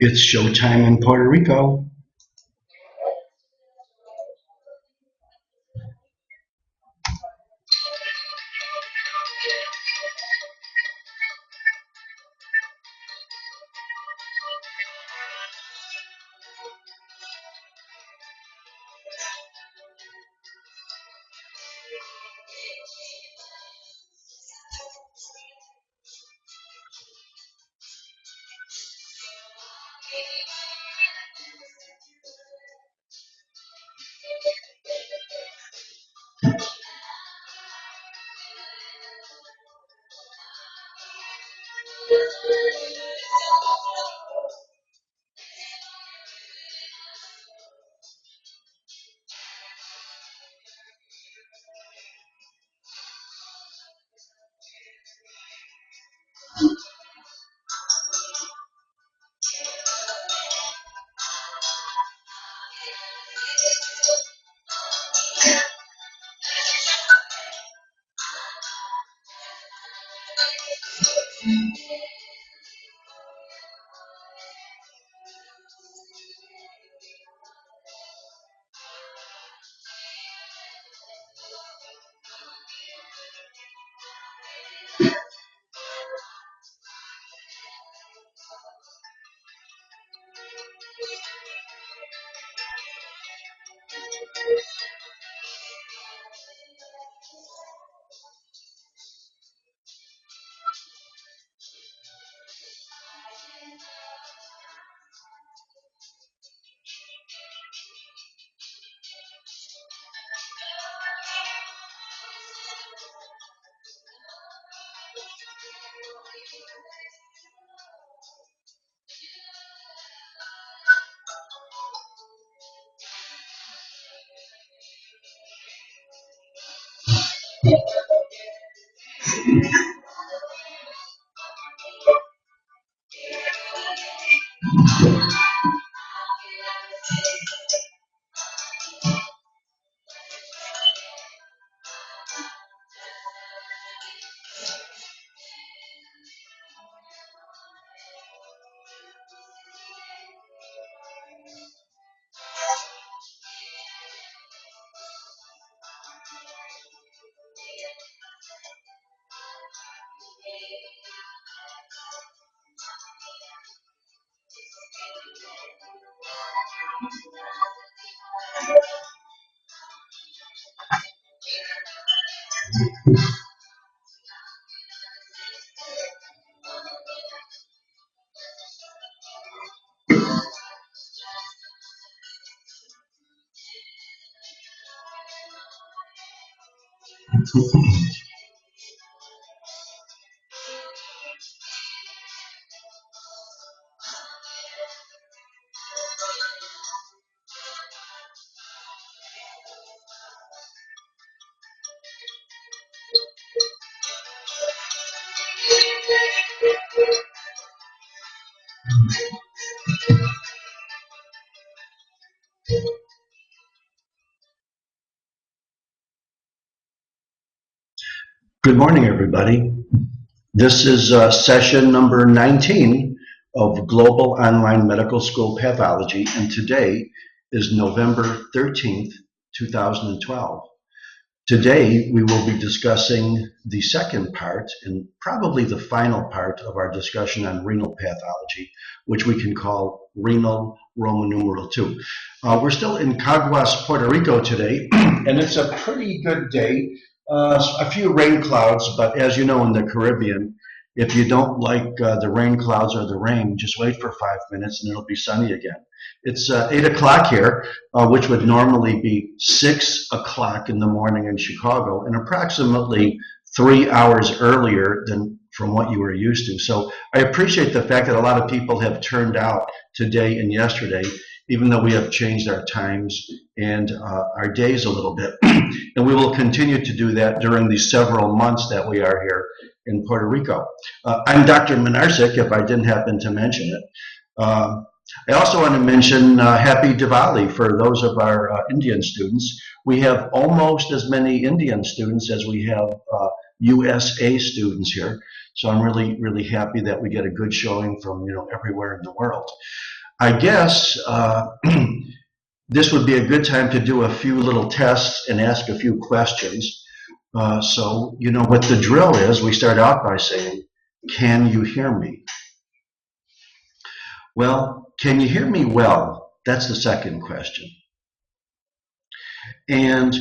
It's showtime in Puerto Rico. Good morning, everybody. This is session number 19 of Global Online Medical School Pathology, and today is November 13th, 2012. Today, we will be discussing the second part and probably the final part of our discussion on renal pathology, which we can call renal Roman numeral 2. We're still in Caguas, Puerto Rico today, and it's a pretty good day. A few rain clouds, but as you know, in the Caribbean, if you don't like the rain clouds or the rain, just wait for 5 minutes and it'll be sunny again. It's 8 o'clock here, which would normally be 6 o'clock in the morning in Chicago, and approximately 3 hours earlier than from what you were used to. So I appreciate the fact that a lot of people have turned out today and yesterday, even though we have changed our times and our days a little bit. And we will continue to do that during the several months that we are here in Puerto Rico. I'm Dr. Minarcik, if I didn't happen to mention it. I also want to mention Happy Diwali for those of our Indian students. We have almost as many Indian students as we have USA students here. So I'm really, really happy that we get a good showing from, everywhere in the world. I guess this would be a good time to do a few little tests and ask a few questions. So, what the drill is, we start out by saying, can you hear me? Well, can you hear me well? That's the second question. And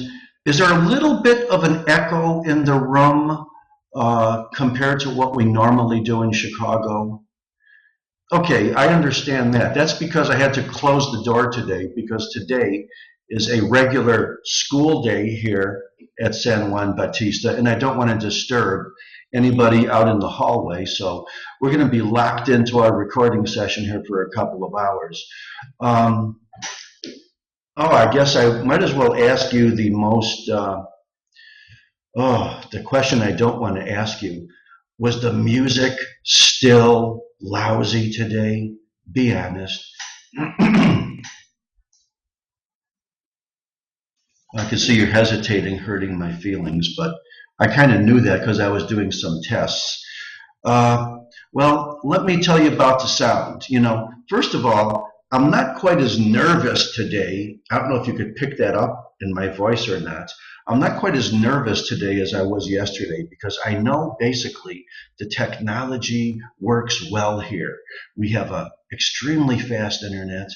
is there a little bit of an echo in the room compared to what we normally do in Chicago? Okay, I understand that. That's because I had to close the door today, because today is a regular school day here at San Juan Bautista, and I don't want to disturb anybody out in the hallway, so we're going to be locked into our recording session here for a couple of hours. I guess I might as well ask you the most, the question I don't want to ask you. Was the music still lousy today? Be honest. I can see you're hesitating, hurting my feelings, but I kind of knew that because I was doing some tests. Well, let me tell you about the sound. First of all, I'm not quite as nervous today. I don't know if you could pick that up in my voice or not. I'm not quite as nervous today as I was yesterday because I know basically the technology works well here. We have an extremely fast internet,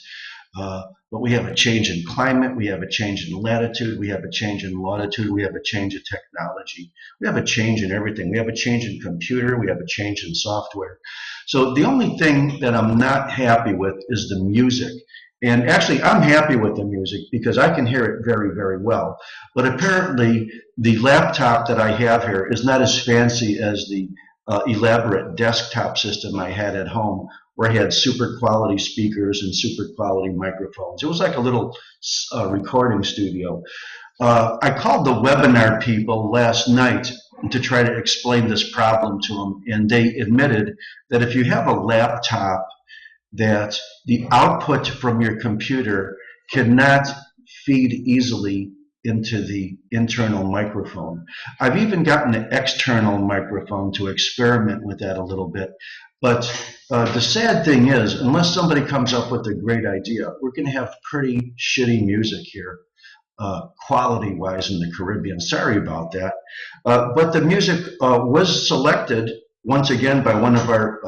but we have a change in climate, we have a change in latitude, we have a change in longitude, we have a change in technology. We have a change in everything. We have a change in computer, we have a change in software. So the only thing that I'm not happy with is the music. And actually, I'm happy with the music because I can hear it very, very well. But apparently, the laptop that I have here is not as fancy as the elaborate desktop system I had at home, where I had super quality speakers and super quality microphones. It was like a little recording studio. I called the webinar people last night to try to explain this problem to them, and they admitted that if you have a laptop, that the output from your computer cannot feed easily into the internal microphone. I've even gotten an external microphone to experiment with that a little bit. But the sad thing is, unless somebody comes up with a great idea, we're going to have pretty shitty music here, quality-wise, in the Caribbean. Sorry about that. But the music was selected, once again, by one of our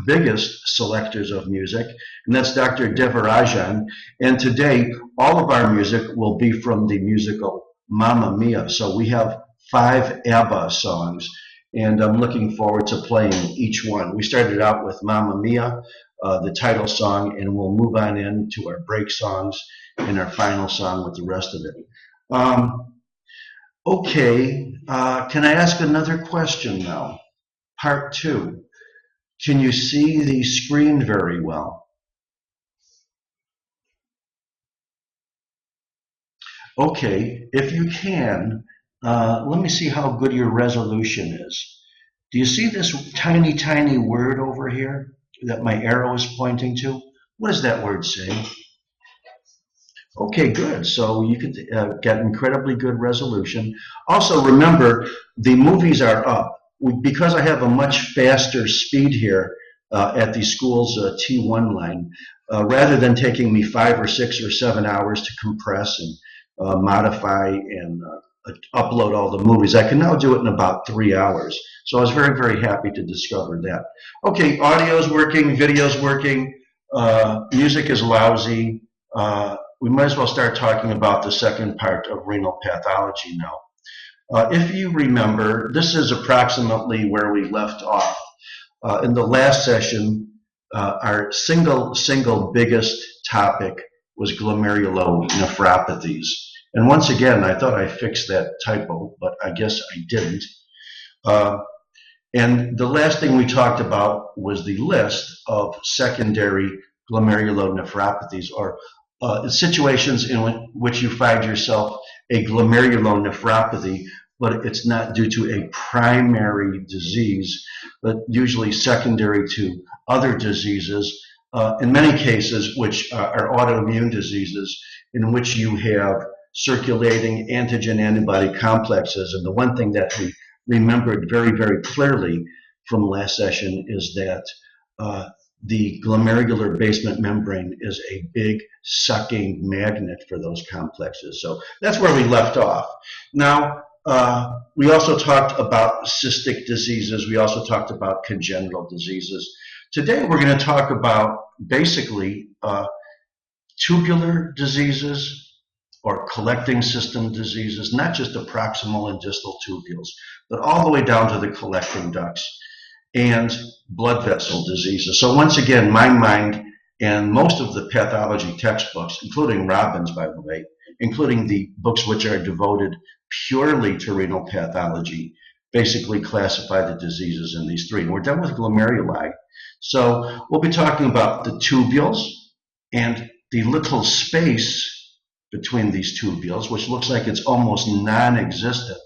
biggest selectors of music, and that's Dr. Devarajan. And today, all of our music will be from the musical Mamma Mia. So we have 5 ABBA songs, and I'm looking forward to playing each one. We started out with Mamma Mia, the title song, and we'll move on into our break songs and our final song with the rest of it. Okay, can I ask another question now? Part 2. Can you see the screen very well? Okay, if you can, let me see how good your resolution is. Do you see this tiny, tiny word over here that my arrow is pointing to? What does that word say? Okay, good. So you could get incredibly good resolution. Also, remember, the movies are up. Because I have a much faster speed here at the school's T1 line, rather than taking me 5 or 6 or 7 hours to compress and modify and upload all the movies, I can now do it in about 3 hours. So I was very, very happy to discover that. Okay, audio's working, video's working, music is lousy. We might as well start talking about the second part of renal pathology now. If you remember, this is approximately where we left off. In the last session, our single biggest topic was glomerulonephropathies. And once again, I thought I fixed that typo, but I guess I didn't. And the last thing we talked about was the list of secondary glomerulonephropathies, or situations in which you find yourself a glomerulonephropathy, but it's not due to a primary disease, but usually secondary to other diseases, in many cases which are autoimmune diseases, in which you have circulating antigen-antibody complexes. And the one thing that we remembered very, very clearly from last session is that the glomerular basement membrane is a big sucking magnet for those complexes. So that's where we left off. Now, we also talked about cystic diseases. We also talked about congenital diseases. Today, we're going to talk about basically tubular diseases or collecting system diseases, not just the proximal and distal tubules, but all the way down to the collecting ducts, and blood vessel diseases. So once again, my mind and most of the pathology textbooks, including Robbins, by the way, including the books which are devoted purely to renal pathology, basically classify the diseases in these three. And we're done with glomeruli. So we'll be talking about the tubules and the little space between these tubules, which looks like it's almost non-existent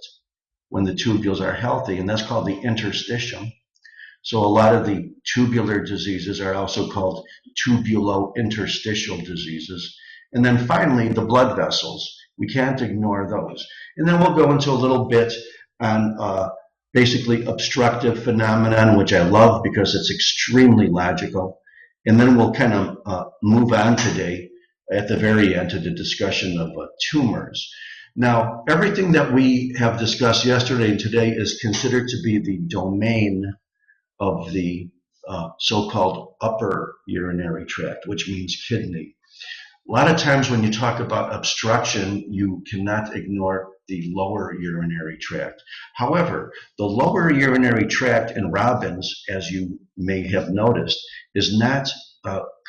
when the tubules are healthy, and that's called the interstitium. So a lot of the tubular diseases are also called tubulo-interstitial diseases. And then finally, the blood vessels. We can't ignore those. And then we'll go into a little bit on basically obstructive phenomenon, which I love because it's extremely logical. And then we'll kind of move on today at the very end to the discussion of tumors. Now, everything that we have discussed yesterday and today is considered to be the domain of the so-called upper urinary tract, which means kidney. A lot of times when you talk about obstruction, you cannot ignore the lower urinary tract. However, the lower urinary tract in Robbins, as you may have noticed, is not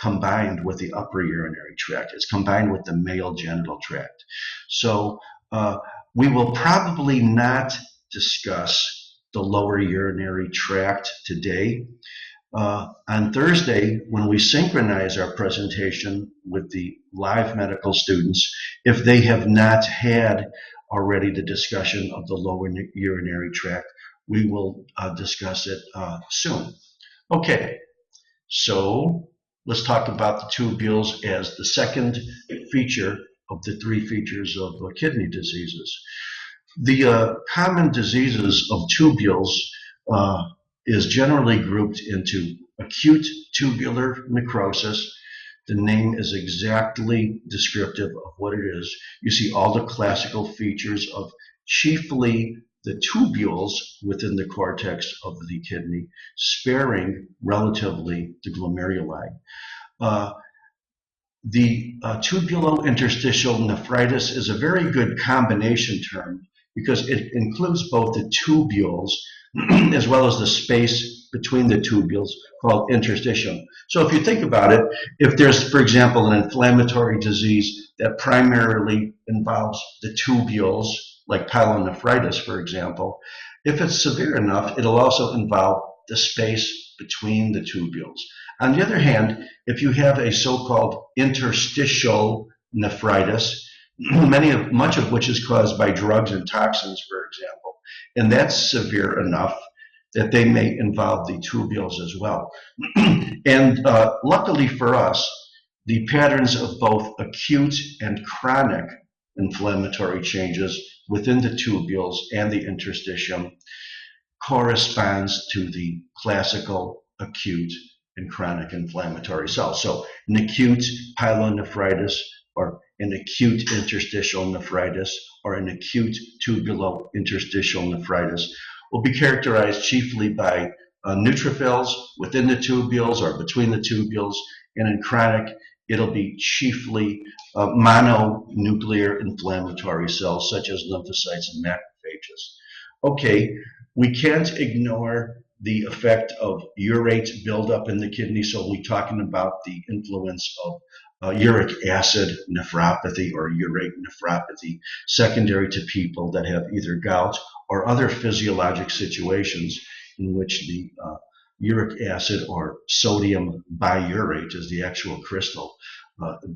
combined with the upper urinary tract. It's combined with the male genital tract. So we will probably not discuss the lower urinary tract today. On Thursday, when we synchronize our presentation with the live medical students, if they have not had already the discussion of the lower urinary tract, we will discuss it soon. Okay, so let's talk about the tubules as the second feature of the three features of kidney diseases. The common diseases of tubules is generally grouped into acute tubular necrosis. The name is exactly descriptive of what it is. You see all the classical features of chiefly the tubules within the cortex of the kidney, sparing relatively the glomeruli. The tubulo-interstitial nephritis is a very good combination term because it includes both the tubules as well as the space between the tubules called interstitium. So if you think about it, if there's, for example, an inflammatory disease that primarily involves the tubules, like pyelonephritis, for example, if it's severe enough, it'll also involve the space between the tubules. On the other hand, if you have a so-called interstitial nephritis, much of which is caused by drugs and toxins, for example, and that's severe enough that they may involve the tubules as well. And luckily for us, the patterns of both acute and chronic inflammatory changes within the tubules and the interstitium corresponds to the classical acute and chronic inflammatory cells. So an acute pyelonephritis or an acute interstitial nephritis or an acute tubulo-interstitial nephritis will be characterized chiefly by neutrophils within the tubules or between the tubules, and in chronic, it'll be chiefly mononuclear inflammatory cells such as lymphocytes and macrophages. Okay, we can't ignore the effect of urate buildup in the kidney, so we're talking about the influence of uric acid nephropathy or urate nephropathy, secondary to people that have either gout or other physiologic situations in which the uric acid or sodium biurate, is the actual crystal,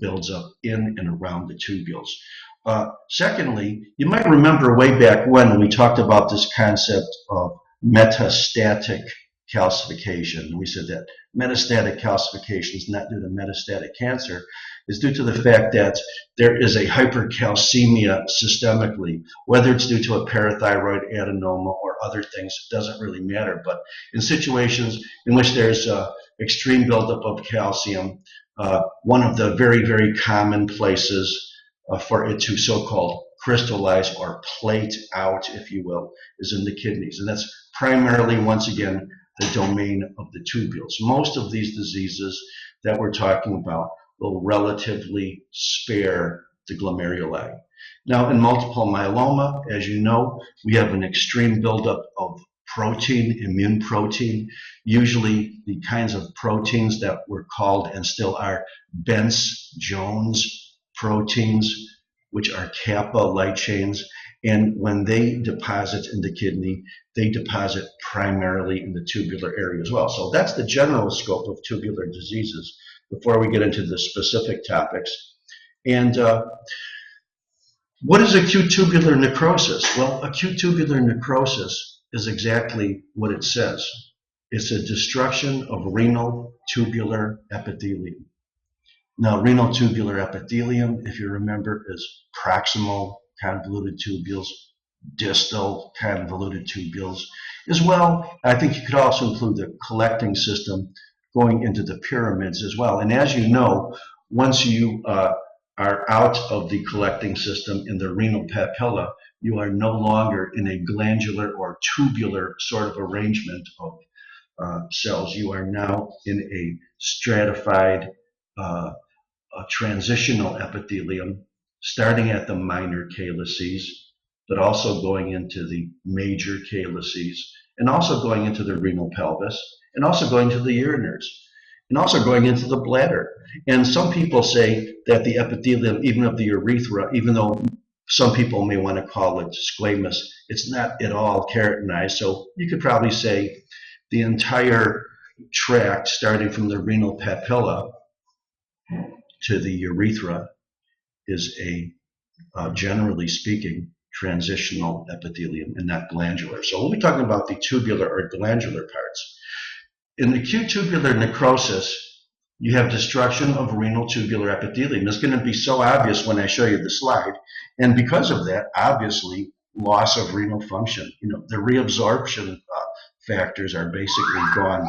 builds up in and around the tubules. Secondly, you might remember way back when we talked about this concept of metastatic calcification. We said that metastatic calcification is not due to metastatic cancer, it's due to the fact that there is a hypercalcemia systemically, whether it's due to a parathyroid adenoma or other things, it doesn't really matter. But in situations in which there's extreme buildup of calcium, one of the very, very common places for it to so-called crystallize or plate out, if you will, is in the kidneys. And that's primarily, once again, the domain of the tubules. Most of these diseases that we're talking about will relatively spare the glomeruli. Now, in multiple myeloma, as you know, we have an extreme buildup of protein, immune protein, usually the kinds of proteins that were called and still are Bence-Jones proteins, which are kappa light chains. And when they deposit in the kidney, they deposit primarily in the tubular area as well. So that's the general scope of tubular diseases before we get into the specific topics. And what is acute tubular necrosis? Well, acute tubular necrosis is exactly what it says. It's a destruction of renal tubular epithelium. Now, renal tubular epithelium, if you remember, is proximal convoluted tubules, distal convoluted tubules, as well. I think you could also include the collecting system going into the pyramids as well. And as you know, once you are out of the collecting system in the renal papilla, you are no longer in a glandular or tubular sort of arrangement of cells. You are now in a stratified transitional epithelium, starting at the minor calyces, but also going into the major calyces, and also going into the renal pelvis, and also going to the ureters, and also going into the bladder. And some people say that the epithelium, even of the urethra, even though some people may want to call it squamous, it's not at all keratinized. So you could probably say the entire tract, starting from the renal papilla to the urethra, is a, generally speaking, transitional epithelium and not glandular. So we'll be talking about the tubular or glandular parts. In acute tubular necrosis, you have destruction of renal tubular epithelium. It's going to be so obvious when I show you the slide. And because of that, obviously, loss of renal function. You know, the reabsorption factors are basically gone.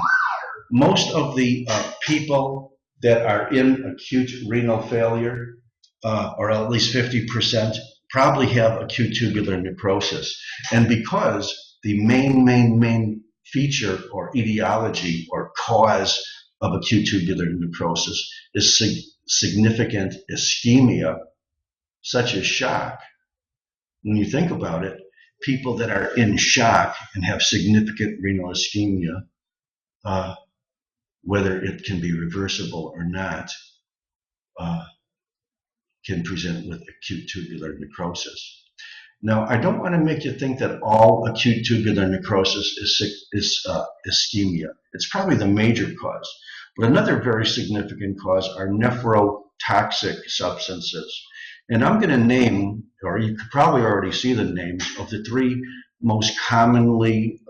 Most of the people that are in acute renal failure, or at least 50%, probably have acute tubular necrosis. And because the main feature or etiology or cause of acute tubular necrosis is significant ischemia, such as shock. When you think about it, people that are in shock and have significant renal ischemia, whether it can be reversible or not, can present with acute tubular necrosis. Now, I don't want to make you think that all acute tubular necrosis is ischemia. It's probably the major cause. But another very significant cause are nephrotoxic substances. And I'm going to name, or you could probably already see the names of the three most commonly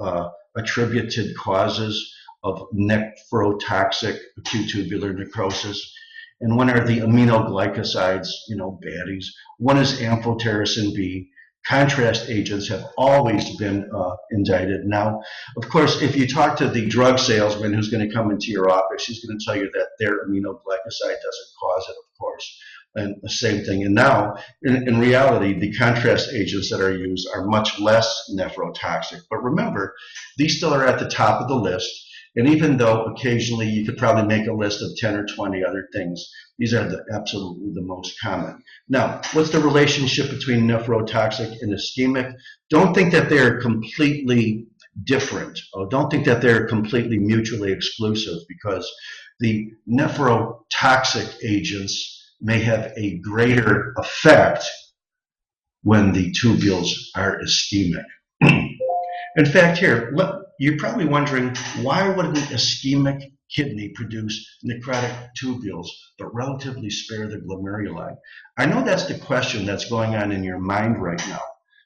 attributed causes of nephrotoxic acute tubular necrosis. And one are the aminoglycosides, you know, baddies. One is amphotericin B. Contrast agents have always been indicted. Now, of course, if you talk to the drug salesman who's going to come into your office, he's going to tell you that their aminoglycoside doesn't cause it, of course. And the same thing. And now, in reality, the contrast agents that are used are much less nephrotoxic. But remember, these still are at the top of the list. And even though occasionally you could probably make a list of 10 or 20 other things, these are absolutely the most common. Now, what's the relationship between nephrotoxic and ischemic? Don't think that they're completely different, or don't think that they're completely mutually exclusive, because the nephrotoxic agents may have a greater effect when the tubules are ischemic. In fact, here, you're probably wondering, why would an ischemic kidney produce necrotic tubules but relatively spare the glomeruli? I know that's the question that's going on in your mind right now.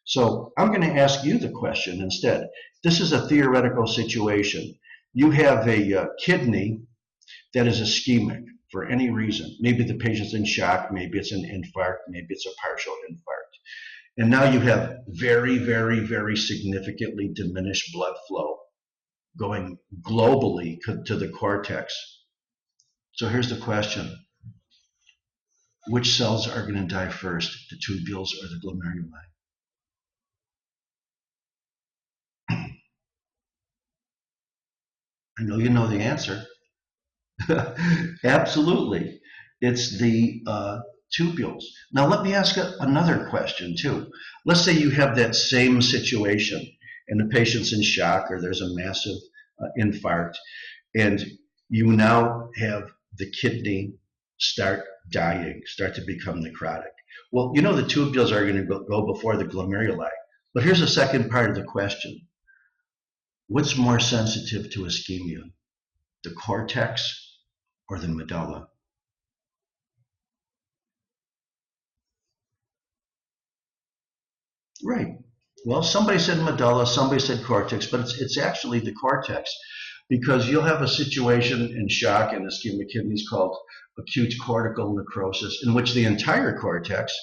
So I'm going to ask you the question instead. This is a theoretical situation. You have a kidney that is ischemic for any reason. Maybe the patient's in shock, maybe it's an infarct, maybe it's a partial infarct. And now you have very, very, very significantly diminished blood flow going globally to the cortex. So here's the question. Which cells are going to die first, the tubules or the glomeruli? I know you know the answer. Absolutely. It's the tubules. Now, let me ask another question, too. Let's say you have that same situation, and the patient's in shock, or there's a massive infarct, and you now have the kidney start dying, start to become necrotic. Well, you know the tubules are going to go before the glomeruli. But here's the second part of the question. What's more sensitive to ischemia, the cortex or the medulla? Right. Well, somebody said medulla, somebody said cortex, but it's actually the cortex, because you'll have a situation in shock and ischemic kidneys called acute cortical necrosis, in which the entire cortex,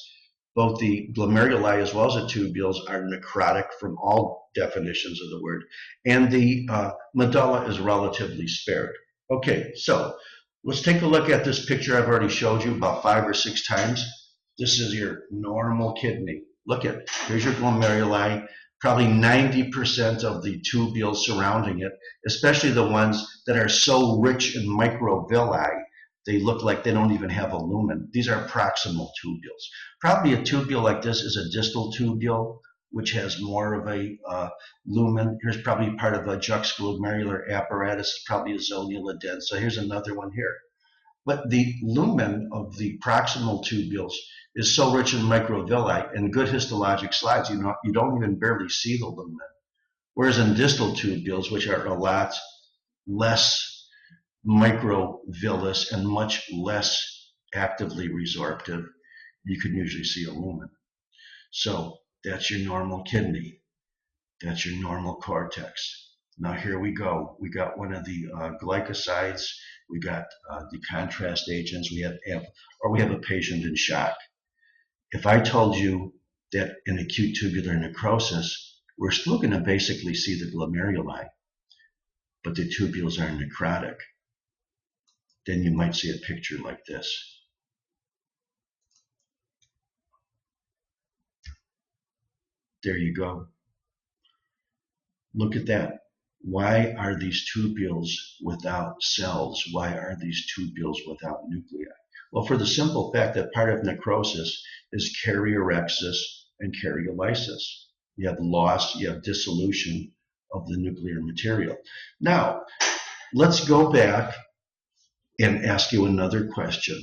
both the glomeruli as well as the tubules, are necrotic from all definitions of the word, and the medulla is relatively spared. Okay, so let's take a look at this picture I've already showed you about 5 or 6 times. This is your normal kidney. Look at, here's your glomeruli, probably 90% of the tubules surrounding it, especially the ones that are so rich in microvilli, they look like they don't even have a lumen. These are proximal tubules. Probably a tubule like this is a distal tubule, which has more of a lumen. Here's probably part of a juxtaglomerular apparatus, probably a zonula densa. Here's another one here. But the lumen of the proximal tubules is so rich in microvilli, and good histologic slides, you don't even barely see the lumen. Whereas in distal tubules, which are a lot less microvillous and much less actively resorptive, you can usually see a lumen. So that's your normal kidney. That's your normal cortex. Now here we go. We got one of the glycosides. We got the contrast agents. We have a patient in shock. If I told you that in acute tubular necrosis, we're still going to basically see the glomeruli, but the tubules are necrotic, then you might see a picture like this. There you go. Look at that. Why are these tubules without cells? Why are these tubules without nuclei? Well, for the simple fact that part of necrosis is karyorrhexis and karyolysis. You have loss, you have dissolution of the nuclear material. Now, let's go back and ask you another question,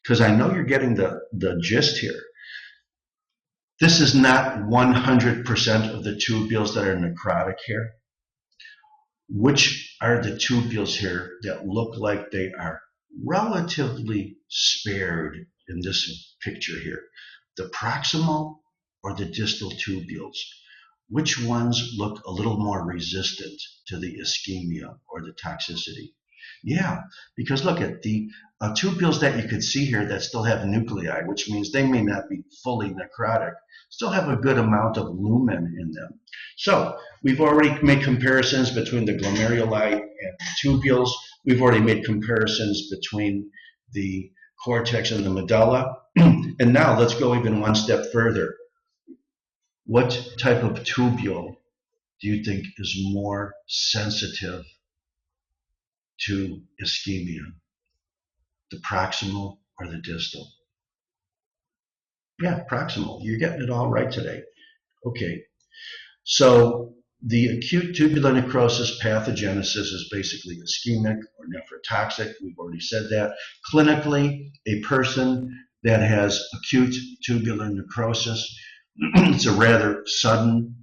because I know you're getting the gist here. This is not 100% of the tubules that are necrotic here. Which are the tubules here that look like they are relatively spared in this picture here? The proximal or the distal tubules? Which ones look a little more resistant to the ischemia or the toxicity? Yeah, because look at the tubules that you could see here that still have nuclei, which means they may not be fully necrotic, still have a good amount of lumen in them. So we've already made comparisons between the glomeruli and the tubules. We've already made comparisons between the cortex and the medulla. And now let's go even one step further. What type of tubule do you think is more sensitive to ischemia? The proximal or the distal? Yeah, proximal. You're getting it all right today. Okay. So the acute tubular necrosis pathogenesis is basically ischemic or nephrotoxic. We've already said that. Clinically, a person that has acute tubular necrosis, it's a rather sudden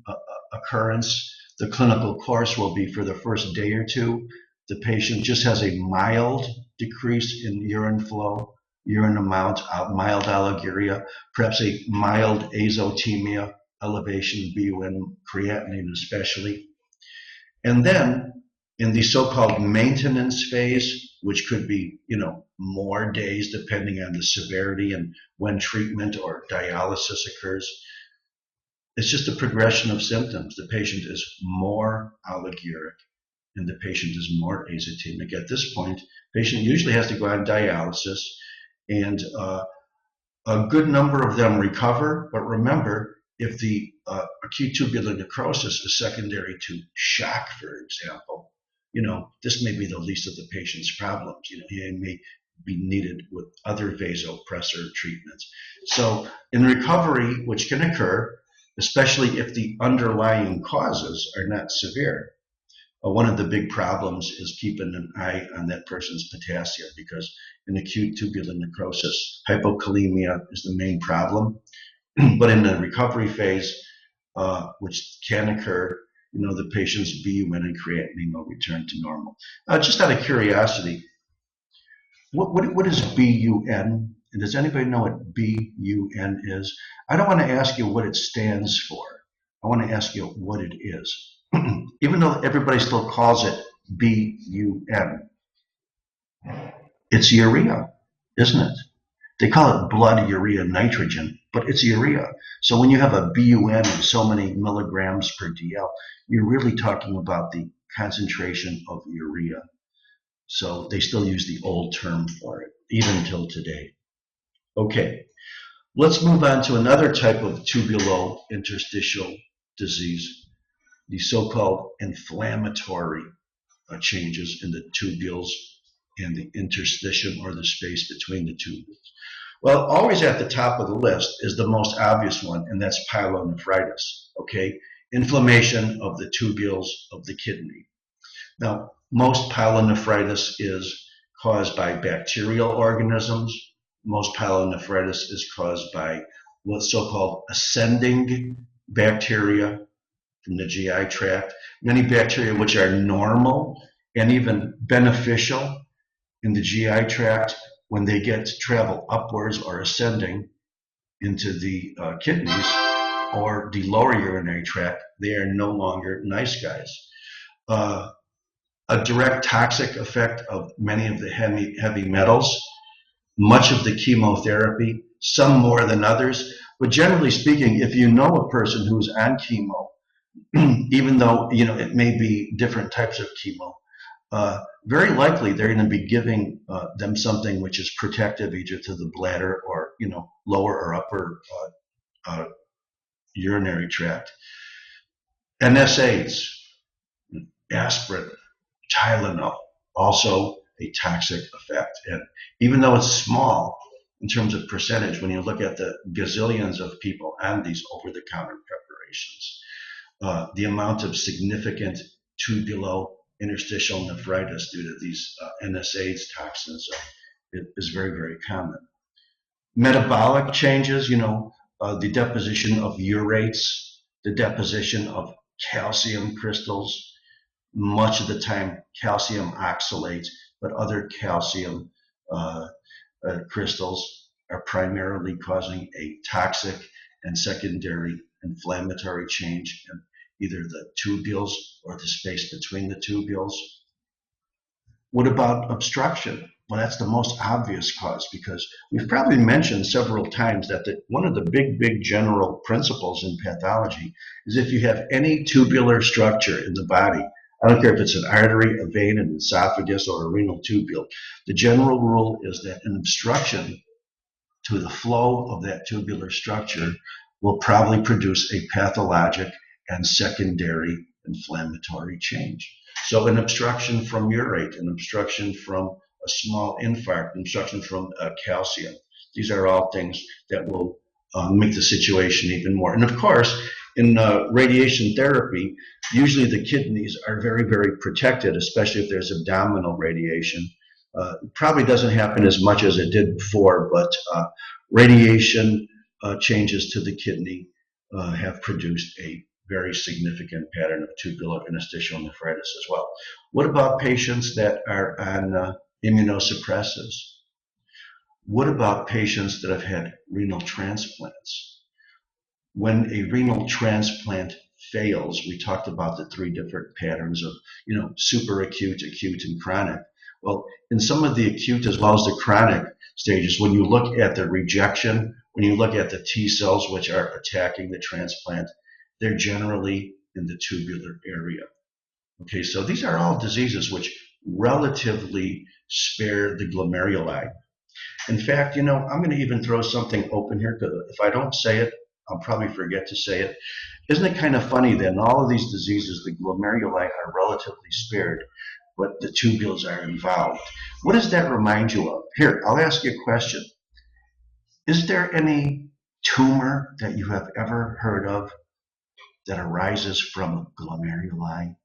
occurrence. The clinical course will be for the first day or two, the patient just has a mild decrease in urine flow, urine amount, mild oliguria, perhaps a mild azotemia, elevation in BUN, creatinine especially. And then In the so-called maintenance phase, which could be, more days depending on the severity and when treatment or dialysis occurs, it's just a progression of symptoms. The patient is more oliguric and the patient is more azotemic. At this point, the patient usually has to go on dialysis, and a good number of them recover. But remember, if the acute tubular necrosis is secondary to shock, for example, this may be the least of the patient's problems. He may be needed with other vasopressor treatments. So in recovery, which can occur, especially if the underlying causes are not severe, one of the big problems is keeping an eye on that person's potassium, because in acute tubular necrosis, hypokalemia is the main problem. But in the recovery phase, which can occur, the patient's BUN and creatinine will return to normal. Just out of curiosity, what is BUN? And does anybody know what BUN is? I don't want to ask you what it stands for. I want to ask you what it is. Even though everybody still calls it BUN, it's urea, isn't it? They call it blood urea nitrogen, but it's urea. So when you have a BUN of so many milligrams per DL, you're really talking about the concentration of urea. So they still use the old term for it, even till today. Okay, let's move on to another type of tubulointerstitial disease, the so-called inflammatory changes in the tubules and the interstitium, or the space between the tubules. Well, always at the top of the list is the most obvious one, and that's pyelonephritis, okay? Inflammation of the tubules of the kidney. Now, most pyelonephritis is caused by bacterial organisms. Most pyelonephritis is caused by what's so-called ascending bacteria from the GI tract. Many bacteria which are normal and even beneficial in the GI tract, when they get to travel upwards or ascending into the kidneys or the lower urinary tract, they are no longer nice guys. A direct toxic effect of many of the heavy metals, much of the chemotherapy, some more than others. But generally speaking, if you know a person who's on chemo, even though it may be different types of chemo, very likely they're going to be giving them something which is protective either to the bladder or lower or upper urinary tract. NSAIDs, aspirin, Tylenol, also a toxic effect. And even though it's small in terms of percentage, when you look at the gazillions of people on these over-the-counter preparations, the amount of significant tubulointerstitial nephritis due to these NSAIDs toxins is very, very common. Metabolic changes, the deposition of urates, the deposition of calcium crystals, much of the time calcium oxalates, but other calcium crystals are primarily causing a toxic and secondary inflammatory change in either the tubules or the space between the tubules. What about obstruction? Well, that's the most obvious cause, because we've probably mentioned several times that one of the big general principles in pathology is if you have any tubular structure in the body, I don't care if it's an artery, a vein, an esophagus, or a renal tubule, the general rule is that an obstruction to the flow of that tubular structure will probably produce a pathologic and secondary inflammatory change. So an obstruction from urate, an obstruction from a small infarct, an obstruction from calcium. These are all things that will make the situation even more. And of course, in radiation therapy, usually the kidneys are very, very protected, especially if there's abdominal radiation. It probably doesn't happen as much as it did before, but radiation changes to the kidney have produced a very significant pattern of tubular interstitial nephritis as well. What about patients that are on immunosuppressants? What about patients that have had renal transplants? When a renal transplant fails, we talked about the three different patterns of, super acute, acute, and chronic. Well, in some of the acute as well as the chronic stages, when you look at the rejection, when you look at the T cells which are attacking the transplant, they're generally in the tubular area. Okay, so these are all diseases which relatively spare the glomeruli. In fact, I'm going to even throw something open here because if I don't say it, I'll probably forget to say it. Isn't it kind of funny that in all of these diseases, the glomeruli are relatively spared, but the tubules are involved? What does that remind you of? Here, I'll ask you a question. Is there any tumor that you have ever heard of that arises from glomeruli?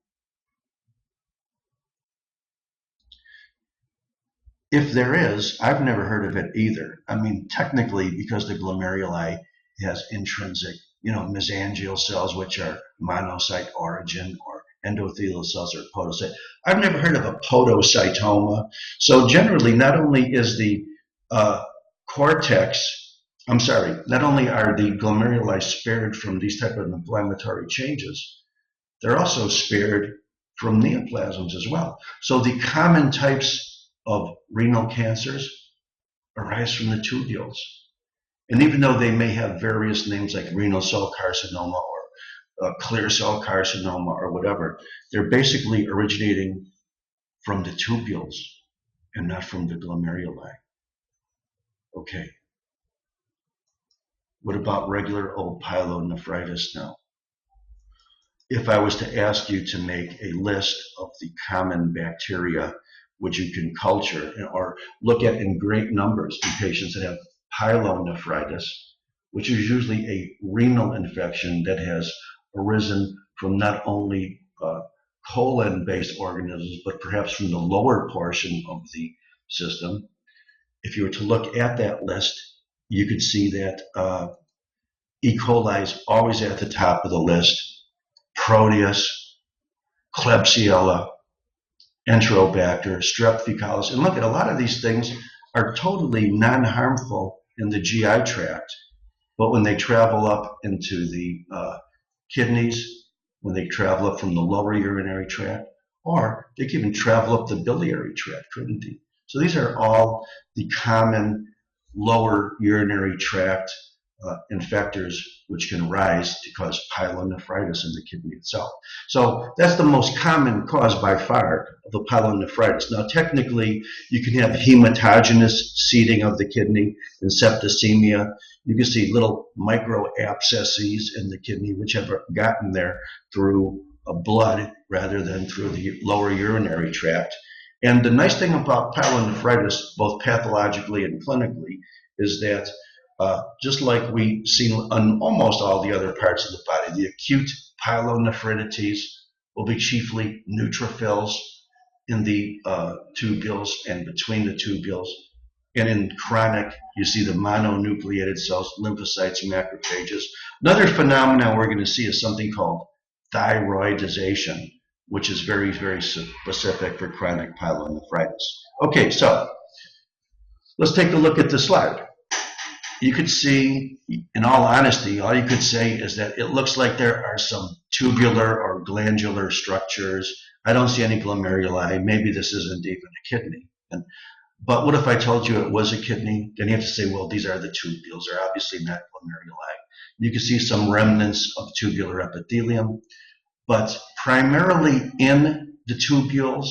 If there is, I've never heard of it either. I mean, technically, because the glomeruli has intrinsic, mesangial cells, which are monocyte origin, or endothelial cells or podocyte. I've never heard of a podocytoma. So generally, not only is the not only are the glomeruli spared from these type of inflammatory changes, they're also spared from neoplasms as well. So the common types of renal cancers arise from the tubules. And even though they may have various names like renal cell carcinoma or clear cell carcinoma or whatever, they're basically originating from the tubules and not from the glomeruli. Okay. What about regular old pyelonephritis now? If I was to ask you to make a list of the common bacteria which you can culture or look at in great numbers in patients that have pyelonephritis, which is usually a renal infection that has arisen from not only colon-based organisms, but perhaps from the lower portion of the system. If you were to look at that list, you could see that E. coli is always at the top of the list. Proteus, Klebsiella, Enterobacter, Strep ficalis. And look at a lot of these things are totally non-harmful in the GI tract, but when they travel up into the kidneys, when they travel up from the lower urinary tract, or they can even travel up the biliary tract, couldn't they? So these are all the common lower urinary tract infectors which can rise to cause pyelonephritis in the kidney itself. So that's the most common cause by far of the pyelonephritis. Now technically you can have hematogenous seeding of the kidney and septicemia. You can see little micro abscesses in the kidney which have gotten there through blood rather than through the lower urinary tract. And the nice thing about pyelonephritis, both pathologically and clinically, is that just like we see on almost all the other parts of the body, the acute pyelonephritis will be chiefly neutrophils in the tubules and between the tubules. And in chronic, you see the mononucleated cells, lymphocytes, macrophages. Another phenomenon we're going to see is something called thyroidization, which is very, very specific for chronic pyelonephritis. Okay, so let's take a look at the slide. You could see, in all honesty, all you could say is that it looks like there are some tubular or glandular structures. I don't see any glomeruli. Maybe this isn't even a kidney. But what if I told you it was a kidney? Then you have to say, well, these are the tubules. They're obviously not glomeruli. You can see some remnants of tubular epithelium, but primarily in the tubules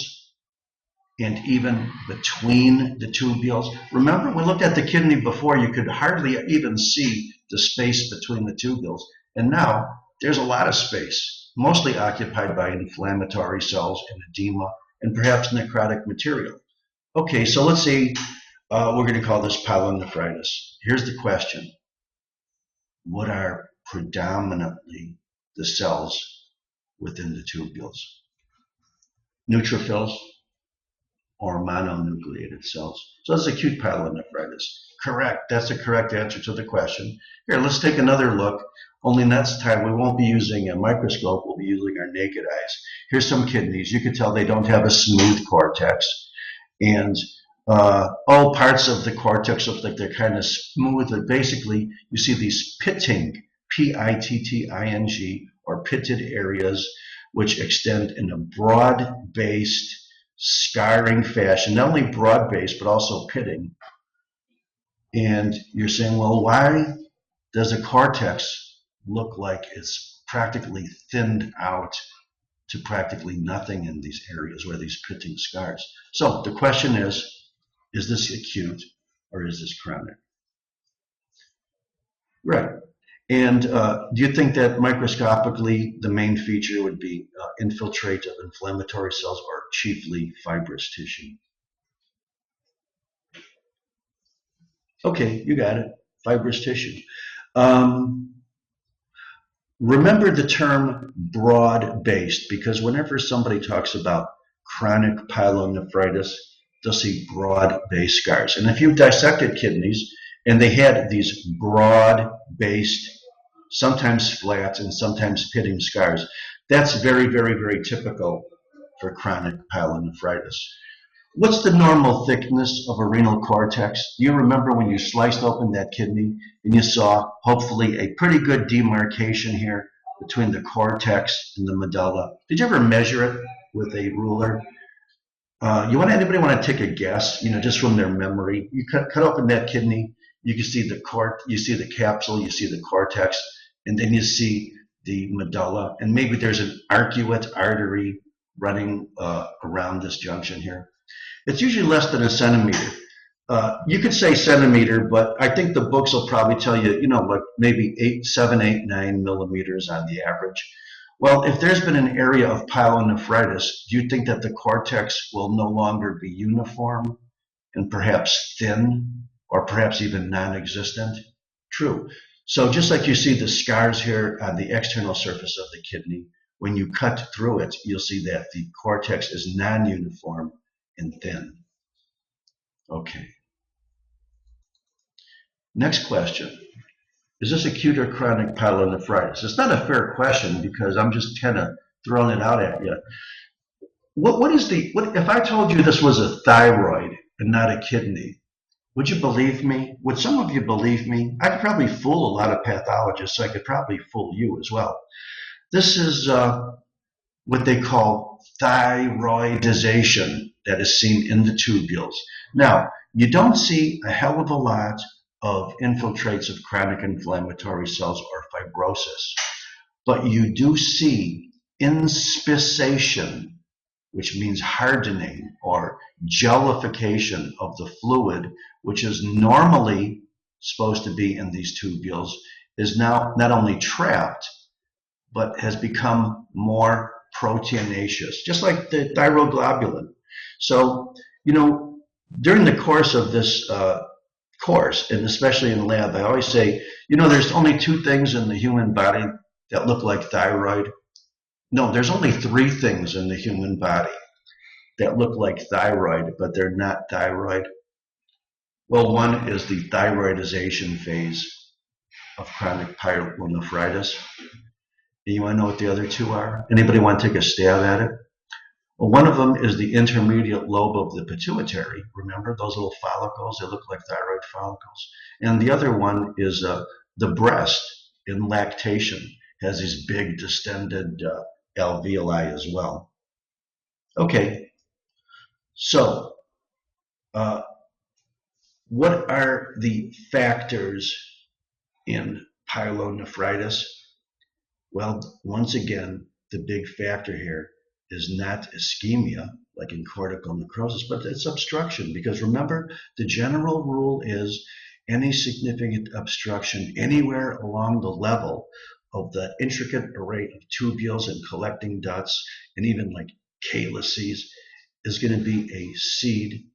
and even between the tubules. Remember, we looked at the kidney before, you could hardly even see the space between the tubules. And now there's a lot of space, mostly occupied by inflammatory cells and edema and perhaps necrotic material. Okay, so let's see, we're going to call this pyelonephritis. Here's the question. What are predominantly the cells within the tubules? Neutrophils or mononucleated cells? So that's acute pyelonephritis. Correct. That's the correct answer to the question. Here, let's take another look. Only next time we won't be using a microscope. We'll be using our naked eyes. Here's some kidneys. You can tell they don't have a smooth cortex. And all parts of the cortex look like they're kind of smooth, but basically you see these pitting, P-I-T-T-I-N-G, or pitted areas which extend in a broad-based, scarring fashion, not only broad-based, but also pitting. And you're saying, well, why does a cortex look like it's practically thinned out to practically nothing in these areas where these pitting scars? So the question is this acute or is this chronic? Right. And do you think that microscopically the main feature would be infiltrate of inflammatory cells or chiefly fibrous tissue? Okay, you got it. Fibrous tissue. Um, Remember the term broad-based, because whenever somebody talks about chronic pyelonephritis, they'll see broad-based scars. And if you dissected kidneys and they had these broad-based, sometimes flat and sometimes pitting scars, that's very, very, very typical for chronic pyelonephritis. What's the normal thickness of a renal cortex? Do you remember when you sliced open that kidney and you saw hopefully a pretty good demarcation here between the cortex and the medulla? Did you ever measure it with a ruler? Anybody want to take a guess? Just from their memory, you cut open that kidney, you can see you see the capsule, you see the cortex, and then you see the medulla, and maybe there's an arcuate artery running around this junction here. It's usually less than a centimeter. You could say centimeter, but I think the books will probably tell you, like maybe 7, 8, 9 millimeters on the average. Well, if there's been an area of pyelonephritis, do you think that the cortex will no longer be uniform and perhaps thin or perhaps even non-existent? True. So just like you see the scars here on the external surface of the kidney, when you cut through it, you'll see that the cortex is non-uniform and thin. Okay. Next question. Is this acute or chronic pyelonephritis? It's not a fair question because I'm just kind of throwing it out at you. What if I told you this was a thyroid and not a kidney? Would you believe me? Would some of you believe me? I could probably fool a lot of pathologists, so I could probably fool you as well. This is what they call thyroidization that is seen in the tubules. Now, you don't see a hell of a lot of infiltrates of chronic inflammatory cells or fibrosis, but you do see inspisation, which means hardening or jellification of the fluid, which is normally supposed to be in these tubules, is now not only trapped, but has become more proteinaceous, just like the thyroglobulin. So, during the course of this course, and especially in lab, I always say, there's only 2 things in the human body that look like thyroid. No, there's only 3 things in the human body that look like thyroid, but they're not thyroid. Well, one is the thyroidization phase of chronic pyelonephritis. And you want to know what the other 2 are? Anybody want to take a stab at it? Well, one of them is the intermediate lobe of the pituitary. Remember those little follicles? They look like thyroid follicles. And the other one is the breast in lactation has these big distended alveoli as well. Okay, so what are the factors in pyelonephritis? Well, once again, the big factor here is not ischemia, like in cortical necrosis, but it's obstruction. Because remember, the general rule is any significant obstruction anywhere along the level of the intricate array of tubules and collecting ducts and even like calyces is going to be a seed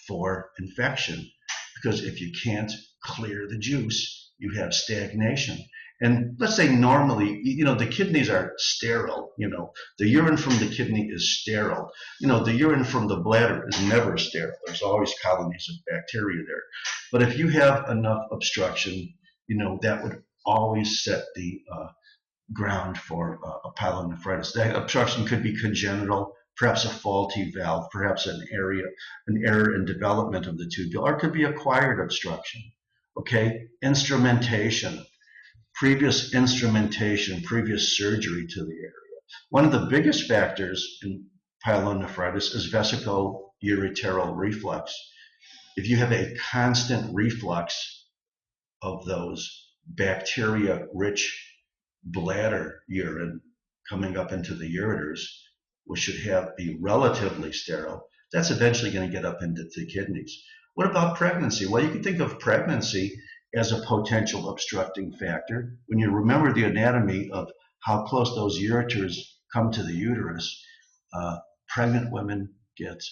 for infection. Because if you can't clear the juice, you have stagnation. And let's say normally, the kidneys are sterile. The urine from the kidney is sterile. The urine from the bladder is never sterile. There's always colonies of bacteria there. But if you have enough obstruction, that would always set the ground for a pyelonephritis. That obstruction could be congenital, perhaps a faulty valve, perhaps an error in development of the tubule, or it could be acquired obstruction. Okay, instrumentation. previous instrumentation, previous surgery to the area. One of the biggest factors in pyelonephritis is vesicoureteral reflux. If you have a constant reflux of those bacteria-rich bladder urine coming up into the ureters, which should be relatively sterile, that's eventually going to get up into the kidneys. What about pregnancy? Well, you can think of pregnancy as a potential obstructing factor. When you remember the anatomy of how close those ureters come to the uterus, pregnant women get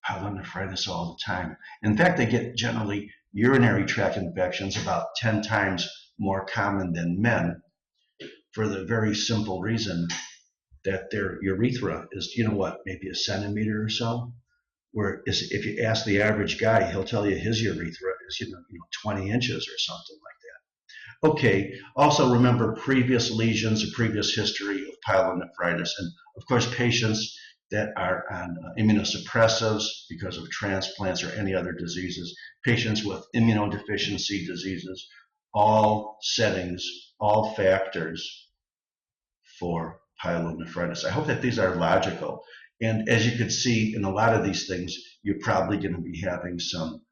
pyelonephritis all the time. In fact, they get generally urinary tract infections, about 10 times more common than men, for the very simple reason that their urethra is, maybe a centimeter or so. Whereas if you ask the average guy, he'll tell you his urethra is, 20 inches or something like that. Okay, also remember previous lesions, a previous history of pyelonephritis, and of course patients that are on immunosuppressives because of transplants or any other diseases, patients with immunodeficiency diseases, all settings, all factors for pyelonephritis. I hope that these are logical. And as you can see in a lot of these things, you're probably going to be having some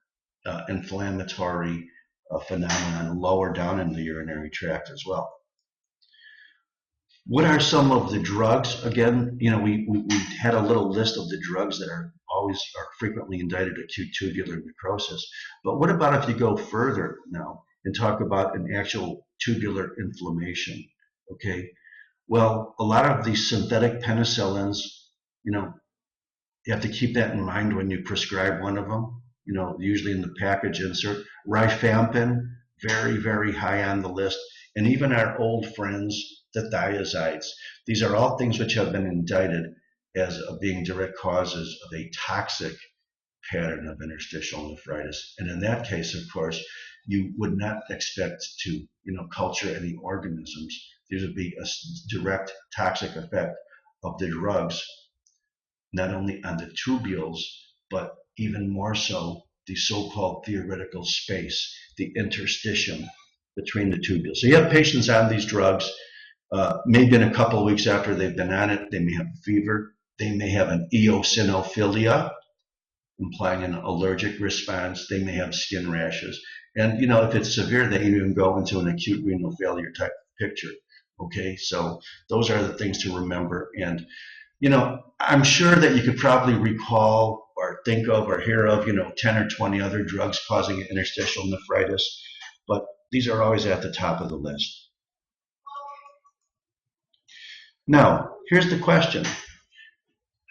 inflammatory phenomenon lower down in the urinary tract as well. What are some of the drugs? Again, we had a little list of the drugs that are frequently indicted acute tubular necrosis. But what about if you go further now and talk about an actual tubular inflammation? Okay, well, a lot of these synthetic penicillins, you have to keep that in mind when you prescribe one of them. Usually in the package insert, rifampin, very, very high on the list, and even our old friends, the thiazides. These are all things which have been indicted as being direct causes of a toxic pattern of interstitial nephritis. And in that case, of course, you would not expect to, culture any organisms. There would be a direct toxic effect of the drugs, not only on the tubules, but even more so the so-called theoretical space, the interstitium between the tubules. So you have patients on these drugs, maybe in a couple of weeks after they've been on it, they may have fever, they may have an eosinophilia, implying an allergic response, they may have skin rashes. And, if it's severe, they even go into an acute renal failure type picture. Okay, so those are the things to remember. And, I'm sure that you could probably recall or think of or hear of, 10 or 20 other drugs causing interstitial nephritis, but these are always at the top of the list. Now, here's the question.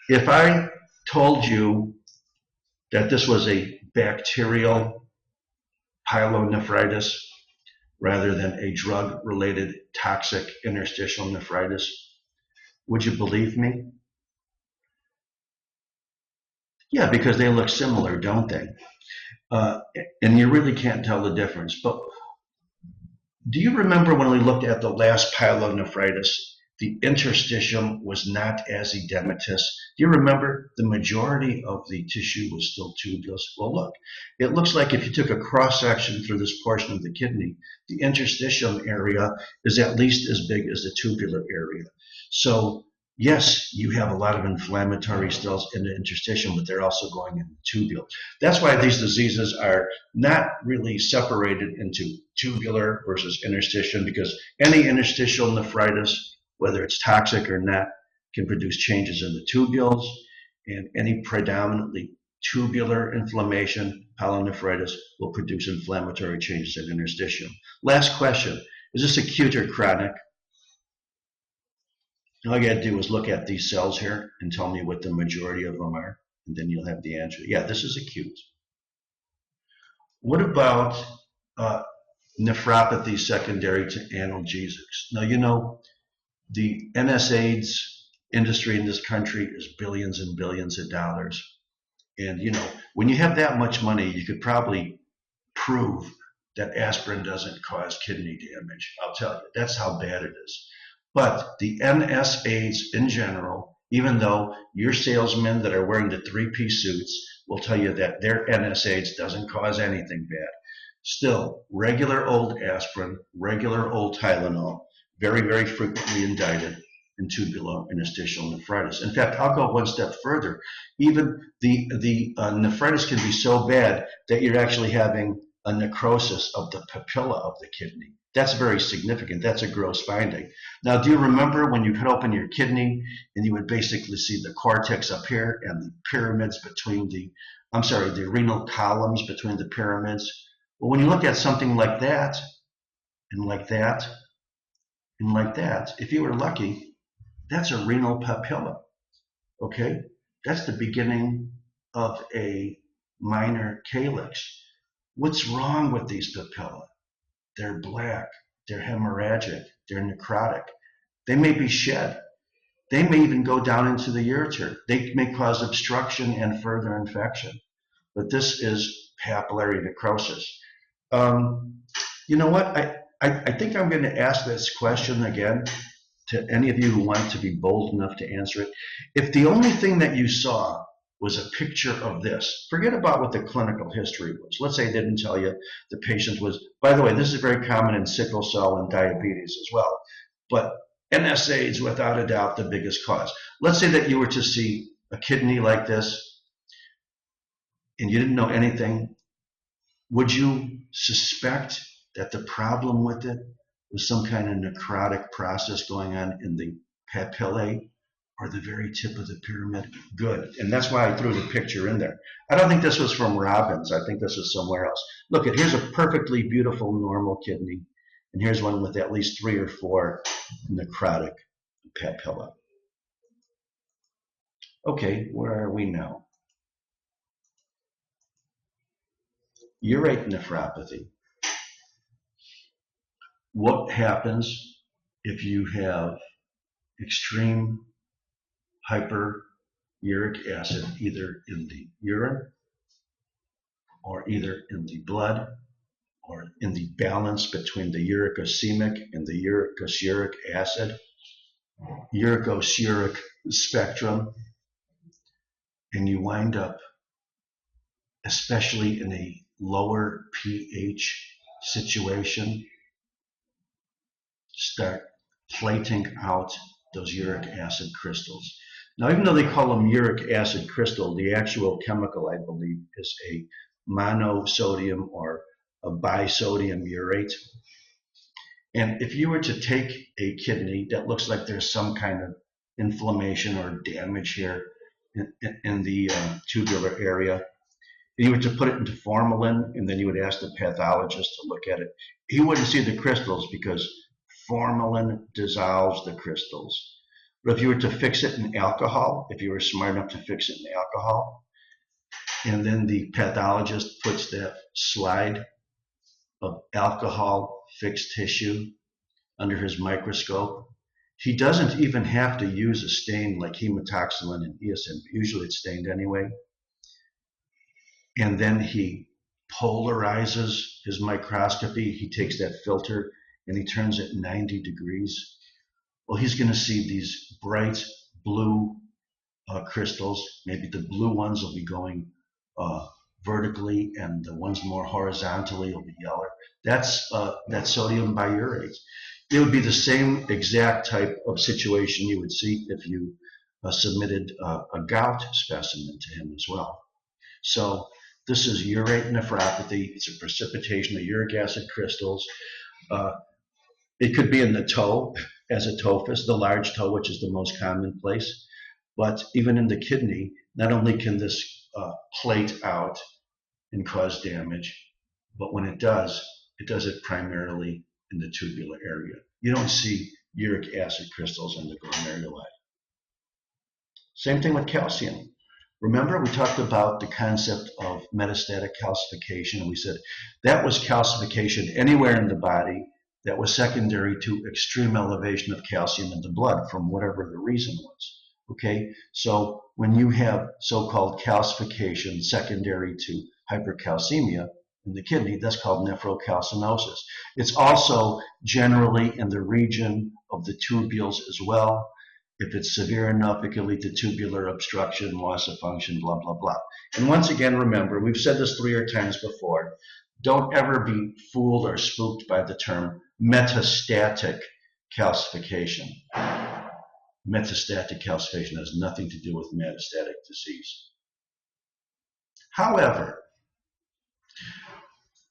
If I told you that this was a bacterial pyelonephritis rather than a drug-related toxic interstitial nephritis, would you believe me? Yeah, because they look similar, don't they? And you really can't tell the difference. But do you remember when we looked at the last pyelonephritis, the interstitium was not as edematous? Do you remember the majority of the tissue was still tubulous? Well, look, it looks like if you took a cross-section through this portion of the kidney, the interstitium area is at least as big as the tubular area. So yes, you have a lot of inflammatory cells in the interstitium, but they're also going in the tubule. That's why these diseases are not really separated into tubular versus interstitial, because any interstitial nephritis, whether it's toxic or not, can produce changes in the tubules, and any predominantly tubular inflammation, pyelonephritis, will produce inflammatory changes in interstitium. Last question, is this acute or chronic? All you got to do is look at these cells here and tell me what the majority of them are, and then you'll have the answer. Yeah, this is acute. What about nephropathy secondary to analgesics? Now, the NSAIDs industry in this country is billions and billions of dollars. And, when you have that much money, you could probably prove that aspirin doesn't cause kidney damage. I'll tell you, that's how bad it is. But the NSAIDs in general, even though your salesmen that are wearing the three-piece suits will tell you that their NSAIDs doesn't cause anything bad. Still, regular old aspirin, regular old Tylenol, very, very frequently indicted in tubulointerstitial nephritis. In fact, I'll go one step further. Even the nephritis can be so bad that you're actually having a necrosis of the papilla of the kidney. That's very significant. That's a gross finding. Now, do you remember when you cut open your kidney and you would basically see the cortex up here and the pyramids between the renal columns between the pyramids? Well, when you look at something like that, and like that, and like that, if you were lucky, that's a renal papilla, okay? That's the beginning of a minor calyx. What's wrong with these papilla? They're black, they're hemorrhagic, they're necrotic. They may be shed. They may even go down into the ureter. They may cause obstruction and further infection. But this is papillary necrosis. You know what? I think I'm going to ask this question again to any of you who want to be bold enough to answer it. If the only thing that you saw was a picture of this, forget about what the clinical history was. Let's say they didn't tell you the patient was, by the way, this is very common in sickle cell and diabetes as well, but NSAIDs, without a doubt, the biggest cause. Let's say that you were to see a kidney like this and you didn't know anything. Would you suspect that the problem with it was some kind of necrotic process going on in the papillae or the very tip of the pyramid? Good. And that's why I threw the picture in there. I don't think this was from Robbins. I think this was somewhere else. Look, here's a perfectly beautiful normal kidney. And here's one with at least 3 or 4 necrotic papilla. Okay, where are we now? Urate nephropathy. What happens if you have extreme hyperuric acid either in the urine or either in the blood or in the balance between the uricosemic and the uricosuric acid, uricosuric spectrum, and you wind up, especially in a lower pH situation, start plating out those uric acid crystals. Now, even though they call them uric acid crystal, the actual chemical, I believe, is a monosodium or a bisodium urate. And if you were to take a kidney that looks like there's some kind of inflammation or damage here in the tubular area, you were to put it into formalin, and then you would ask the pathologist to look at it, he wouldn't see the crystals because formalin dissolves the crystals. But if you were to fix it in alcohol, if you were smart enough to fix it in alcohol, and then the pathologist puts that slide of alcohol fixed tissue under his microscope, he doesn't even have to use a stain like hematoxylin and eosin. Usually it's stained anyway. And then he polarizes his microscopy. He takes that filter and he turns it 90 degrees. Well, he's going to see these bright blue crystals. Maybe the blue ones will be going vertically, and the ones more horizontally will be yellow. That's that sodium biurate. It would be the same exact type of situation you would see if you submitted a gout specimen to him as well. So this is urate nephropathy. It's a precipitation of uric acid crystals. It could be in the toe as a tophus, the large toe, which is the most commonplace. But even in the kidney, not only can this plate out and cause damage, but when it does it primarily in the tubular area. You don't see uric acid crystals in the glomeruli. Same thing with calcium. Remember, we talked about the concept of metastatic calcification, and we said that was calcification anywhere in the body that was secondary to extreme elevation of calcium in the blood from whatever the reason was. Okay, so when you have so-called calcification secondary to hypercalcemia in the kidney, that's called nephrocalcinosis. It's also generally in the region of the tubules as well. If it's severe enough, it can lead to tubular obstruction, loss of function, blah, blah, blah. And once again, remember, we've said this 3 or 4 times before, Don't ever be fooled or spooked by the term metastatic calcification. Metastatic calcification has nothing to do with metastatic disease. However,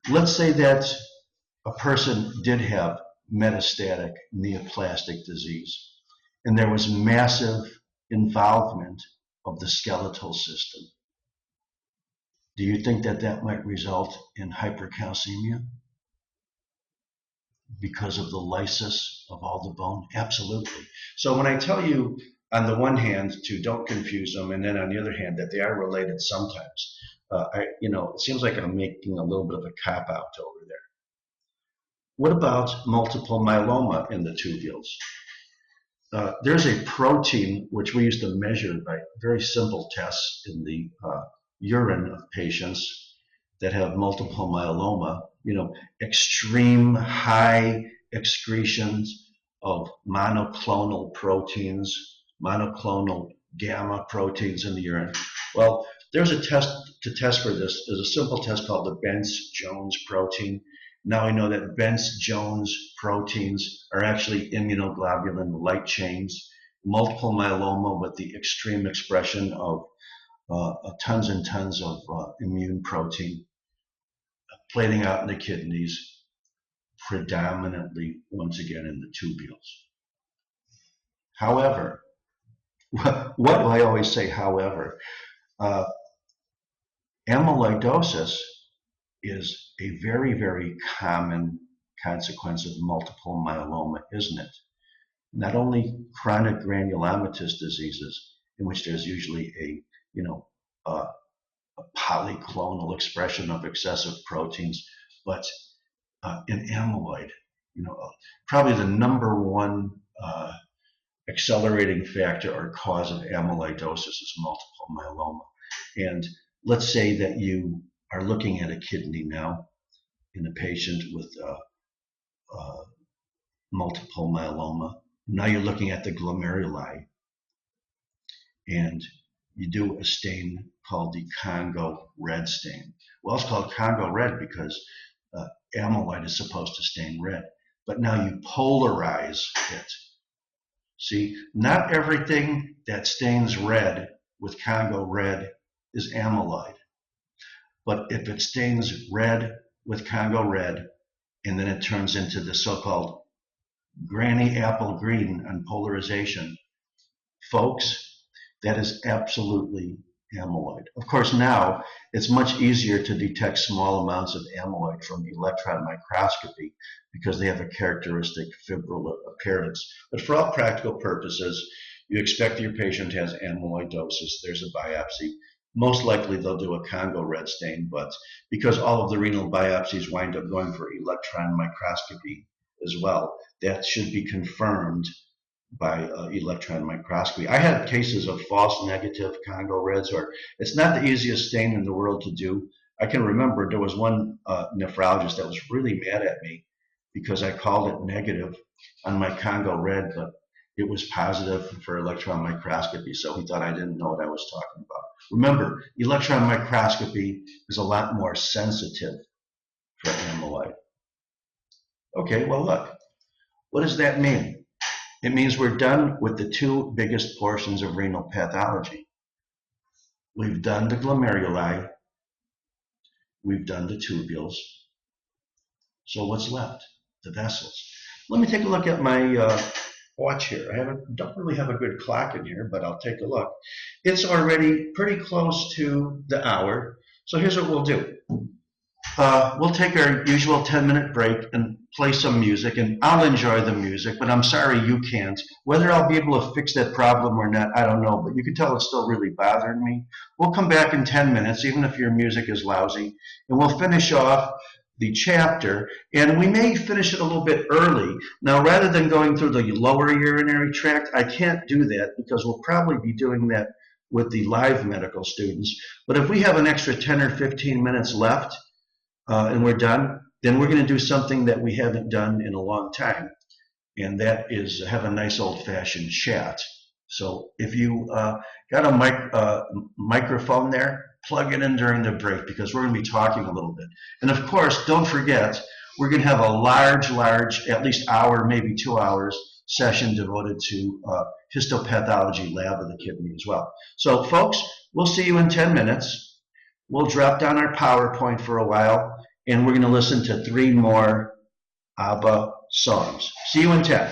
let's say that a person did have metastatic neoplastic disease, and there was massive involvement of the skeletal system. Do you think that that might result in hypercalcemia because of the lysis of all the bone? Absolutely. So when I tell you, on the one hand, to don't confuse them, and then on the other hand, that they are related sometimes, it seems like I'm making a little bit of a cop-out over there. What about multiple myeloma in the tubules? There's a protein which we used to measure by very simple tests in the urine of patients that have multiple myeloma, extreme high excretions of monoclonal proteins, monoclonal gamma proteins in the urine. Well, there's a test to test for this. There's a simple test called the Bence-Jones protein. Now we know that Bence-Jones proteins are actually immunoglobulin light chains. Multiple myeloma with the extreme expression of tons and tons of immune protein plating out in the kidneys, predominantly, once again, in the tubules. However, what do I always say, however? Amyloidosis is a very, very common consequence of multiple myeloma, isn't it? Not only chronic granulomatous diseases, in which there's usually a polyclonal expression of excessive proteins, but in amyloid, probably the number one accelerating factor or cause of amyloidosis is multiple myeloma. And let's say that you are looking at a kidney now in a patient with multiple myeloma. Now you're looking at the glomeruli, and you do a stain called the Congo red stain. Well, it's called Congo red because amyloid is supposed to stain red, but now you polarize it. See, not everything that stains red with Congo red is amyloid. But if it stains red with Congo red, and then it turns into the so-called granny apple green on polarization, folks, that is absolutely amyloid. Of course, now it's much easier to detect small amounts of amyloid from the electron microscopy because they have a characteristic fibrillar appearance. But for all practical purposes, you expect your patient has amyloidosis. There's a biopsy. Most likely they'll do a Congo red stain, but because all of the renal biopsies wind up going for electron microscopy as well, that should be confirmed by electron microscopy. I had cases of false negative Congo reds, or it's not the easiest stain in the world to do. I can remember there was one nephrologist that was really mad at me because I called it negative on my Congo red, but it was positive for electron microscopy, so he thought I didn't know what I was talking about. Remember, electron microscopy is a lot more sensitive for amyloid. Okay, well look, what does that mean? It means we're done with the two biggest portions of renal pathology. We've done the glomeruli, we've done the tubules. So what's left? The vessels. Let me take a look at my watch here. Don't really have a good clock in here, but I'll take a look. It's already pretty close to the hour. So here's what we'll do. We'll take our usual 10-minute break and play some music, and I'll enjoy the music, but I'm sorry you can't. Whether I'll be able to fix that problem or not, I don't know, but you can tell it's still really bothering me. We'll come back in 10 minutes, even if your music is lousy, and we'll finish off the chapter, and we may finish it a little bit early. Now, rather than going through the lower urinary tract, I can't do that because we'll probably be doing that with the live medical students. But if we have an extra 10 or 15 minutes left, and we're done, then we're going to do something that we haven't done in a long time, and that is have a nice old-fashioned chat. So if you got a microphone there, plug it in during the break because we're going to be talking a little bit. And of course, don't forget, we're going to have a large, at least hour, maybe 2 hours session devoted to histopathology lab of the kidney as well. So folks, we'll see you in 10 minutes. We'll drop down our PowerPoint for a while, and we're going to listen to 3 more ABBA songs. See you in 10.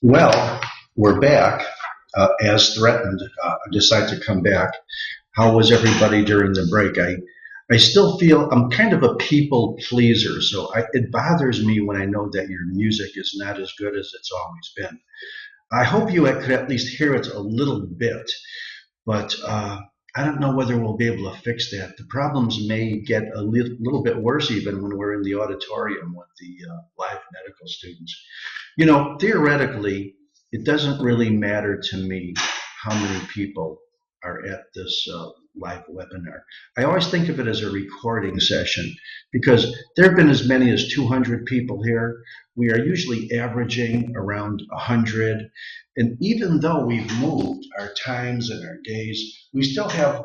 Well, we're back as threatened. I decided to come back. How was everybody during the break? I still feel I'm kind of a people pleaser, so it bothers me when I know that your music is not as good as it's always been. I hope you could at least hear it a little bit, but I don't know whether we'll be able to fix that. The problems may get a little bit worse even when we're in the auditorium with the live medical students. You know, theoretically, it doesn't really matter to me how many people are at this live webinar. I always think of it as a recording session because there have been as many as 200 people here. We are usually averaging around 100. And even though we've moved our times and our days, we still have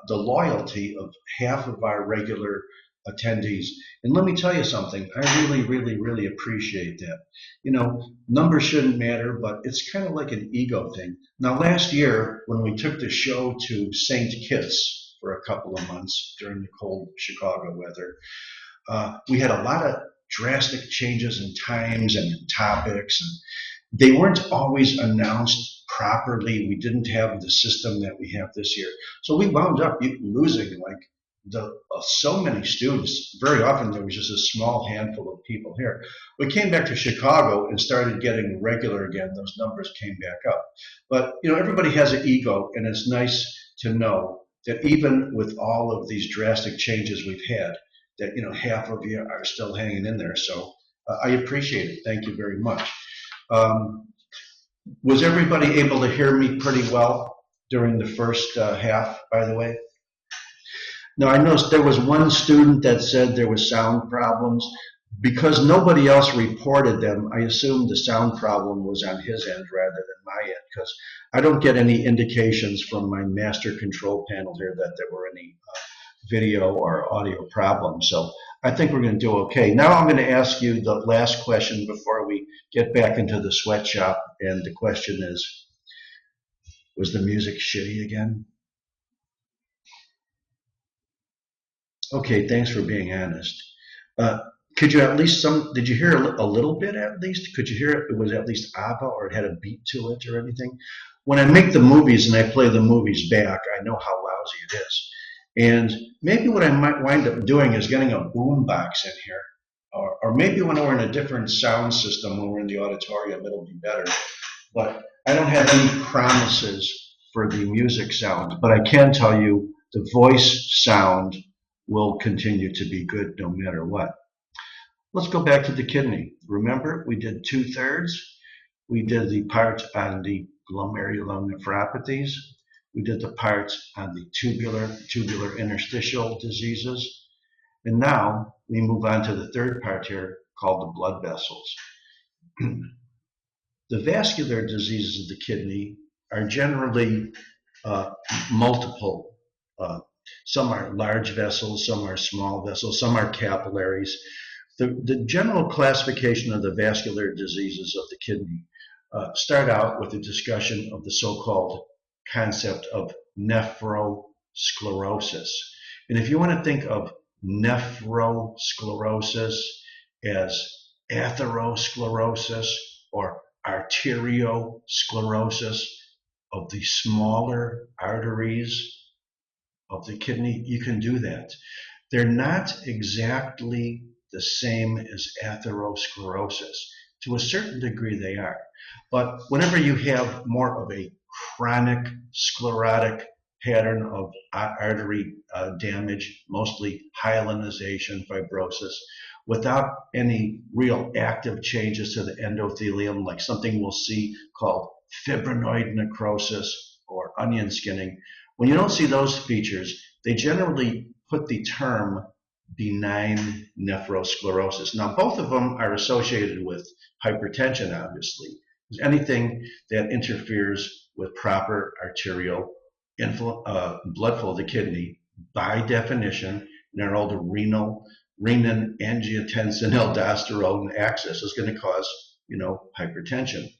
the loyalty of half of our regular attendees. And let me tell you something, I really, really, really appreciate that. You know, numbers shouldn't matter, but it's kind of like an ego thing. Now, last year, when we took the show to St. Kitts for a couple of months during the cold Chicago weather, we had a lot of drastic changes in times and in topics, and they weren't always announced properly. We didn't have the system that we have this year. So we wound up losing like so many students. Very often there was just a small handful of people here. We came back to Chicago and started getting regular again. Those numbers came back up. But you know, everybody has an ego, and it's nice to know that even with all of these drastic changes we've had, that you know half of you are still hanging in there. So I appreciate it. Thank you very much. Um, was everybody able to hear me pretty well during the first half, by the way? Now, I noticed there was one student that said there was sound problems. Because nobody else reported them, I assumed the sound problem was on his end rather than my end, because I don't get any indications from my master control panel here that there were any video or audio problems. So I think we're going to do okay. Now I'm going to ask you the last question before we get back into the sweatshop. And the question is, was the music shitty again? Okay, thanks for being honest. Uh, Could you at least did you hear a little bit at least? Could you hear it was at least ABBA or it had a beat to it or anything? When I make the movies and I play the movies back, I know how lousy it is. And maybe what I might wind up doing is getting a boom box in here. Or maybe when we're in a different sound system, when we're in the auditorium, it'll be better. But I don't have any promises for the music sound. But I can tell you the voice sound will continue to be good no matter what. Let's go back to the kidney. Remember, we did 2/3. We did the part on the glomerular nephropathies. We did the parts on the tubular interstitial diseases. And now we move on to the third part here called the blood vessels. The vascular diseases of the kidney are generally multiple. Some are large vessels, some are small vessels, some are capillaries. The general classification of the vascular diseases of the kidney start out with a discussion of the so-called concept of nephrosclerosis. And if you want to think of nephrosclerosis as atherosclerosis or arteriosclerosis of the smaller arteries of the kidney, you can do that. They're not exactly the same as atherosclerosis. To a certain degree, they are. But whenever you have more of a chronic sclerotic pattern of artery damage, mostly hyalinization, fibrosis, without any real active changes to the endothelium, like something we'll see called fibrinoid necrosis or onion skinning, when you don't see those features, they generally put the term benign nephrosclerosis. Now, both of them are associated with hypertension, obviously. Anything that interferes with proper arterial blood flow to the kidney, by definition, in our old renin-angiotensin-aldosterone axis, is going to cause, hypertension.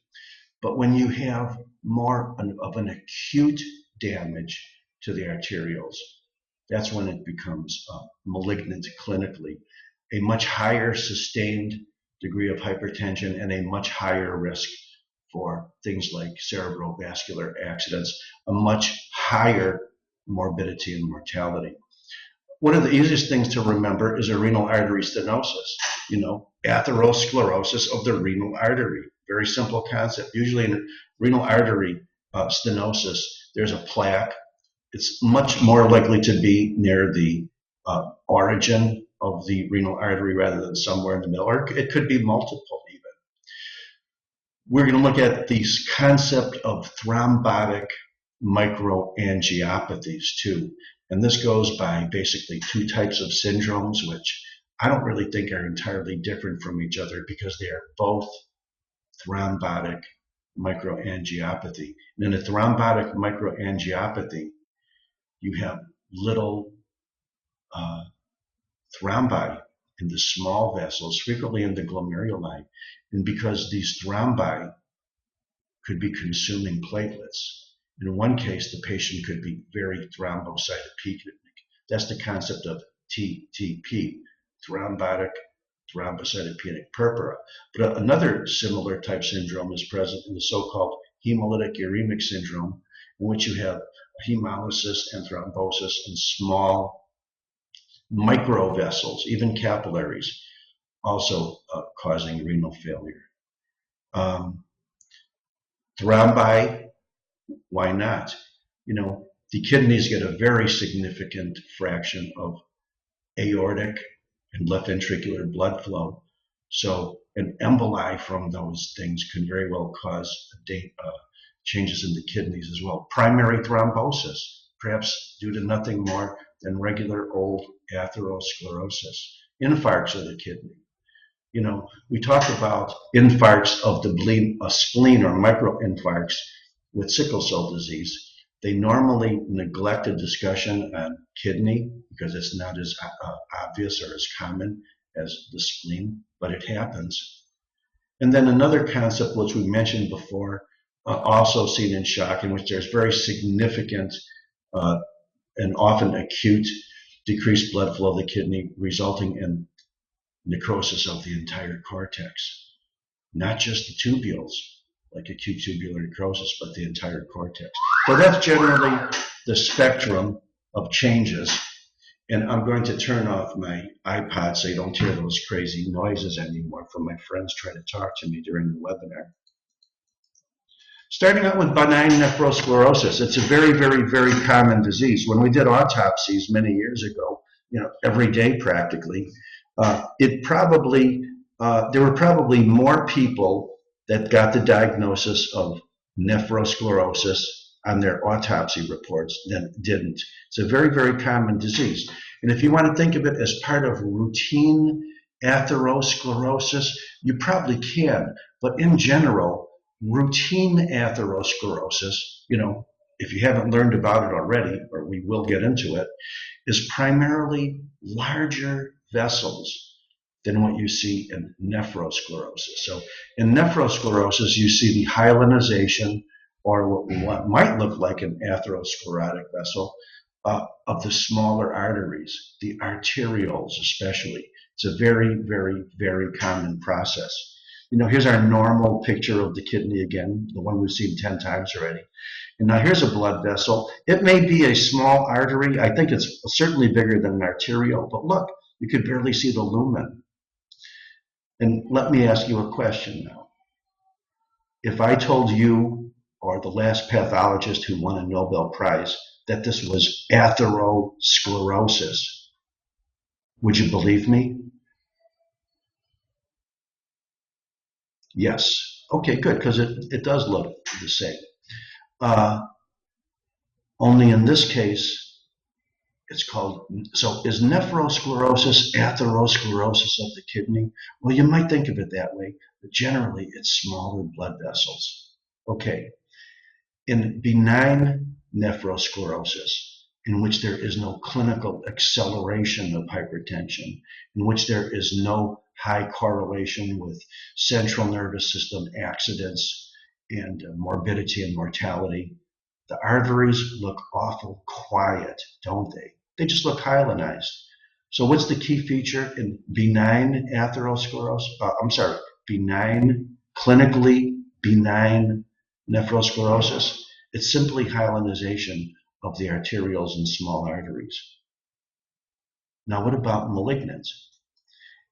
But when you have more of an acute damage to the arterioles, that's when it becomes malignant clinically. A much higher sustained degree of hypertension and a much higher risk for things like cerebrovascular accidents, a much higher morbidity and mortality. One of the easiest things to remember is a renal artery stenosis, atherosclerosis of the renal artery. Very simple concept. Usually in renal artery stenosis, there's a plaque. It's much more likely to be near the origin of the renal artery rather than somewhere in the middle, or it could be multiple even. We're going to look at the concept of thrombotic microangiopathies too. And this goes by basically two types of syndromes, which I don't really think are entirely different from each other because they are both thrombotic microangiopathy. And in a thrombotic microangiopathy, you have little thrombi in the small vessels, frequently in the glomeruli. And because these thrombi could be consuming platelets, in one case, the patient could be very thrombocytopenic. That's the concept of TTP, thrombotic thrombocytopenic purpura. But another similar type syndrome is present in the so-called hemolytic uremic syndrome, in which you have hemolysis and thrombosis in small microvessels, even capillaries, also causing renal failure. Thrombi, why not? The kidneys get a very significant fraction of aortic and left ventricular blood flow. So an emboli from those things can very well cause changes in the kidneys as well. Primary thrombosis, perhaps due to nothing more than regular old atherosclerosis. Infarcts of the kidney. We talk about infarcts of the spleen or microinfarcts with sickle cell disease. They normally neglect a discussion on kidney because it's not as obvious or as common as the spleen, but it happens. And then another concept which we mentioned before, also seen in shock, in which there's very significant and often acute decreased blood flow of the kidney, resulting in necrosis of the entire cortex, not just the tubules, like acute tubular necrosis, but the entire cortex. So that's generally the spectrum of changes. And I'm going to turn off my iPod so you don't hear those crazy noises anymore from my friends trying to talk to me during the webinar. Starting out with benign nephrosclerosis, it's a very, very, very common disease. When we did autopsies many years ago, every day practically, there were probably more people that got the diagnosis of nephrosclerosis on their autopsy reports than didn't. It's a very, very common disease. And if you want to think of it as part of routine atherosclerosis, you probably can. But in general, routine atherosclerosis, if you haven't learned about it already, or we will get into it, is primarily larger vessels than what you see in nephrosclerosis. So in nephrosclerosis, you see the hyalinization, or what might look like an atherosclerotic vessel, of the smaller arteries, the arterioles especially. It's a very, very, very common process. Here's our normal picture of the kidney again, the one we've seen 10 times already. And now here's a blood vessel. It may be a small artery. I think it's certainly bigger than an arteriole, but look, you could barely see the lumen. And let me ask you a question now. If I told you, or the last pathologist who won a Nobel Prize, that this was atherosclerosis, would you believe me? Yes. Okay, good, because it does look the same. Only in this case, it's called, so is nephrosclerosis atherosclerosis of the kidney? Well, you might think of it that way, but generally it's smaller blood vessels. Okay, in benign nephrosclerosis, in which there is no clinical acceleration of hypertension, in which there is no high correlation with central nervous system accidents and morbidity and mortality, the arteries look awful quiet, don't they? They just look hyalinized. So what's the key feature in benign atherosclerosis? Clinically benign nephrosclerosis? It's simply hyalinization of the arterioles and small arteries. Now what about malignant?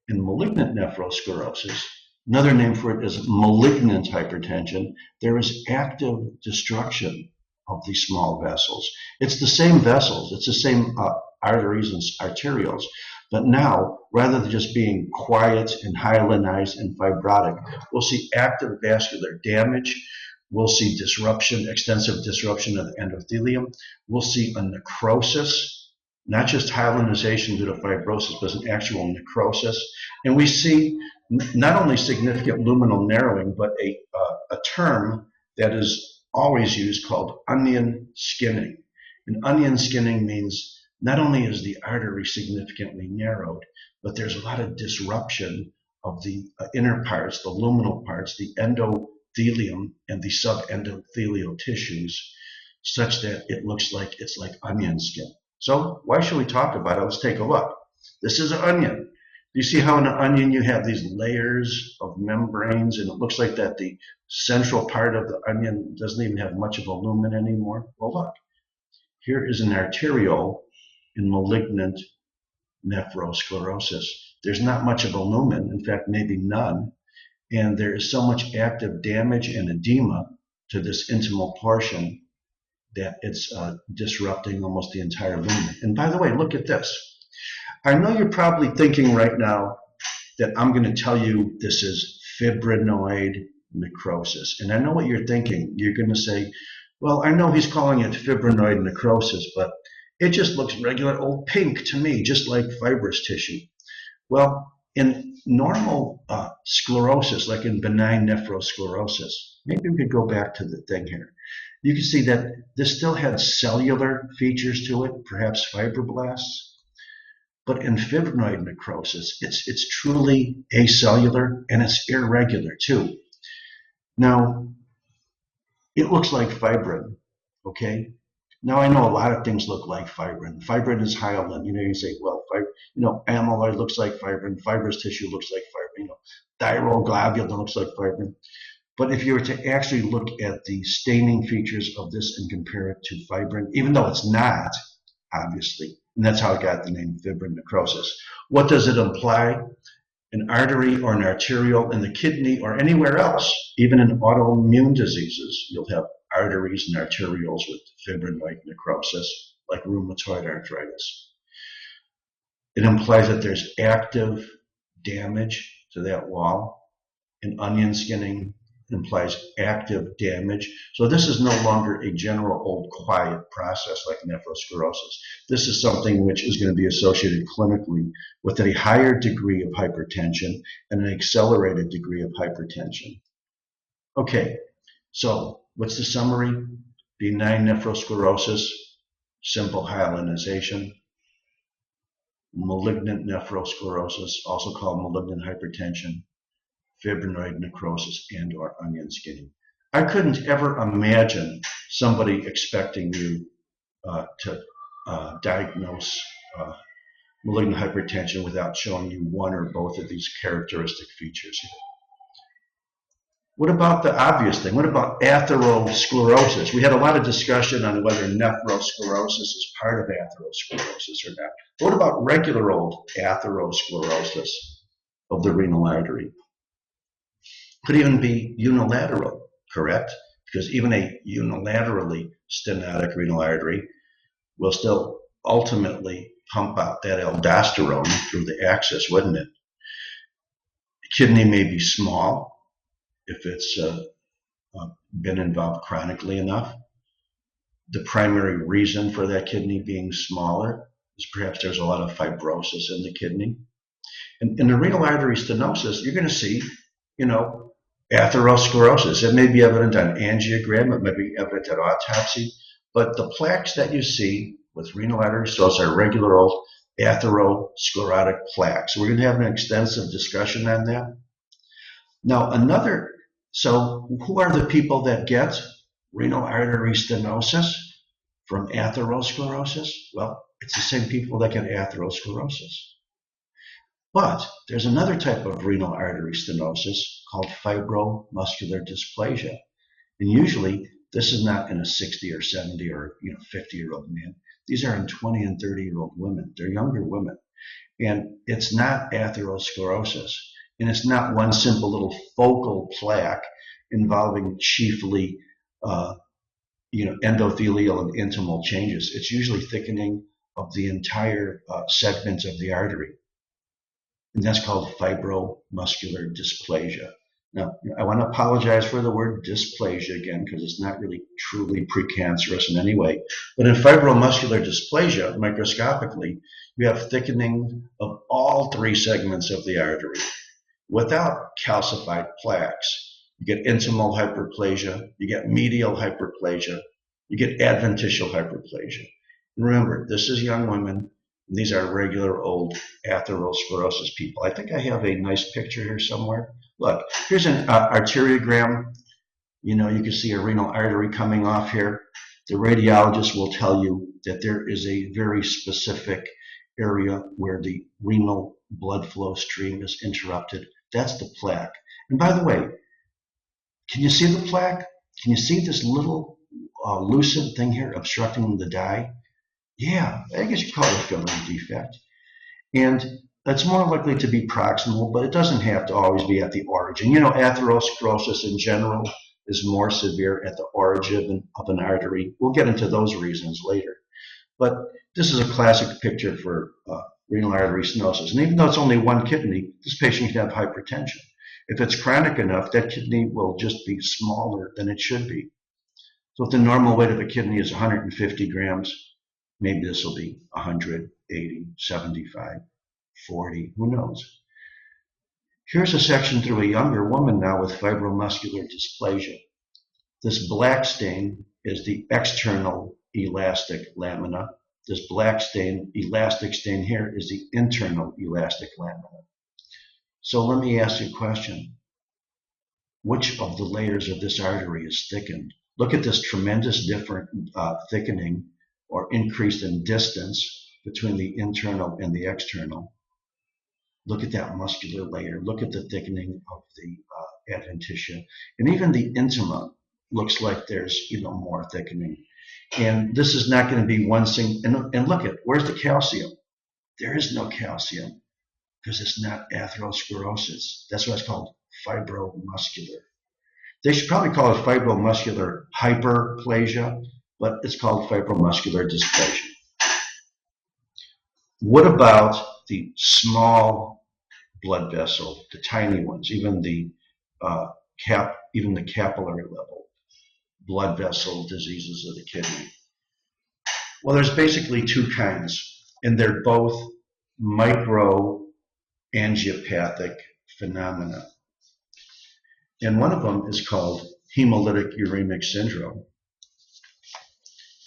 In malignant nephrosclerosis, another name for it is malignant hypertension, there is active destruction of these small vessels. It's the same vessels, it's the same arteries and arterioles, but now, rather than just being quiet and hyalinized and fibrotic, we'll see active vascular damage, we'll see disruption, extensive disruption of the endothelium, we'll see a necrosis, not just hyalinization due to fibrosis, but an actual necrosis, and we see not only significant luminal narrowing, but a term that is always used called onion skinning. And onion skinning means not only is the artery significantly narrowed, but there's a lot of disruption of the inner parts, the luminal parts, the endothelium and the subendothelial tissues, such that it looks like it's like onion skin. So why should we talk about it? Let's take a look. This is an onion. You see how in an onion you have these layers of membranes, and it looks like that the central part of the onion doesn't even have much of a lumen anymore? Well, look, here is an arteriole in malignant nephrosclerosis. There's not much of a lumen, in fact, maybe none, and there is so much active damage and edema to this intimal portion that it's disrupting almost the entire lumen. And by the way, look at this. I know you're probably thinking right now that I'm going to tell you this is fibrinoid necrosis. And I know what you're thinking. You're going to say, well, I know he's calling it fibrinoid necrosis, but it just looks regular old pink to me, just like fibrous tissue. Well, in normal sclerosis, like in benign nephrosclerosis, maybe we could go back to the thing here. You can see that this still had cellular features to it, perhaps fibroblasts. But in fibrinoid necrosis, it's truly acellular and it's irregular too. Now, it looks like fibrin, okay? Now I know a lot of things look like fibrin. Fibrin is hyaline. You say, well, amyloid looks like fibrin. Fibrous tissue looks like fibrin. Thyroglobulin looks like fibrin. But if you were to actually look at the staining features of this and compare it to fibrin, even though it's not, obviously, and that's how it got the name fibrin necrosis. What does it imply? An artery or an arteriole in the kidney or anywhere else, even in autoimmune diseases, you'll have arteries and arterioles with fibrinoid necrosis, like rheumatoid arthritis. It implies that there's active damage to that wall, and onion skinning implies active damage. So this is no longer a general old quiet process like nephrosclerosis. This is something which is going to be associated clinically with a higher degree of hypertension and an accelerated degree of hypertension. Okay, so what's the summary? Benign nephrosclerosis, simple hyalinization. Malignant nephrosclerosis, also called malignant hypertension, fibrinoid necrosis, and or onion skinning. I couldn't ever imagine somebody expecting you to diagnose malignant hypertension without showing you one or both of these characteristic features here. What about the obvious thing? What about atherosclerosis? We had a lot of discussion on whether nephrosclerosis is part of atherosclerosis or not. What about regular old atherosclerosis of the renal artery? Could even be unilateral, correct? Because even a unilaterally stenotic renal artery will still ultimately pump out that aldosterone through the axis, wouldn't it? The kidney may be small if it's been involved chronically enough. The primary reason for that kidney being smaller is perhaps there's a lot of fibrosis in the kidney. And in the renal artery stenosis, you're going to see, atherosclerosis. It may be evident on angiogram, it may be evident at autopsy, but the plaques that you see with renal artery stenosis are regular old atherosclerotic plaques. So we're going to have an extensive discussion on that. Now, so who are the people that get renal artery stenosis from atherosclerosis? Well, it's the same people that get atherosclerosis. But there's another type of renal artery stenosis called fibromuscular dysplasia. And usually this is not in a 60 or 70 or 50-year-old man. These are in 20 and 30-year-old women. They're younger women. And it's not atherosclerosis. And it's not one simple little focal plaque involving chiefly endothelial and intimal changes. It's usually thickening of the entire segment of the artery. And that's called fibromuscular dysplasia. Now, I want to apologize for the word dysplasia again, because it's not really truly precancerous in any way. But in fibromuscular dysplasia, microscopically, you have thickening of all three segments of the artery without calcified plaques. You get intimal hyperplasia, you get medial hyperplasia, you get adventitial hyperplasia. And remember, this is young women. And these are regular old atherosclerosis people. I think I have a nice picture here somewhere. Look, here's an arteriogram. You can see a renal artery coming off here. The radiologist will tell you that there is a very specific area where the renal blood flow stream is interrupted. That's the plaque. And by the way, can you see the plaque? Can you see this little lucid thing here obstructing the dye? Yeah, I guess you could call it a filling defect. And that's more likely to be proximal, but it doesn't have to always be at the origin. Atherosclerosis in general is more severe at the origin of an artery. We'll get into those reasons later. But this is a classic picture for renal artery stenosis. And even though it's only one kidney, this patient can have hypertension. If it's chronic enough, that kidney will just be smaller than it should be. So if the normal weight of a kidney is 150 grams, maybe this will be 100, 80, 75, 40, who knows? Here's a section through a younger woman now with fibromuscular dysplasia. This black stain is the external elastic lamina. This black stain, elastic stain here, is the internal elastic lamina. So let me ask you a question. Which of the layers of this artery is thickened? Look at this tremendous different thickening or increased in distance between the internal and the external. Look at that muscular layer. Look at the thickening of the adventitia. And even the intima looks like there's more thickening. And this is not going to be one single. And look at, where's the calcium? There is no calcium because it's not atherosclerosis. That's why it's called fibromuscular. They should probably call it fibromuscular hyperplasia, but it's called fibromuscular dysplasia. What about the small blood vessel, the tiny ones, even the capillary level blood vessel diseases of the kidney? Well, there's basically two kinds, and they're both microangiopathic phenomena. And one of them is called hemolytic uremic syndrome,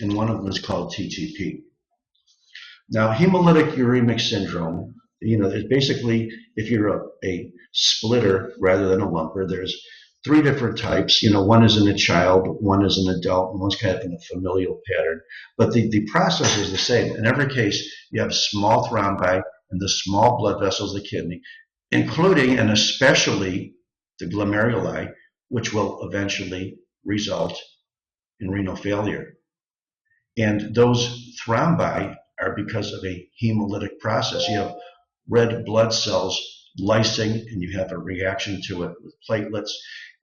and one of them is called TTP. Now, hemolytic uremic syndrome, is basically, if you're a splitter rather than a lumper, there's three different types. One is in a child, one is an adult, and one's kind of in a familial pattern. But the process is the same. In every case, you have small thrombi in the small blood vessels of the kidney, including and especially the glomeruli, which will eventually result in renal failure. And those thrombi are because of a hemolytic process. You have red blood cells lysing, and you have a reaction to it with platelets.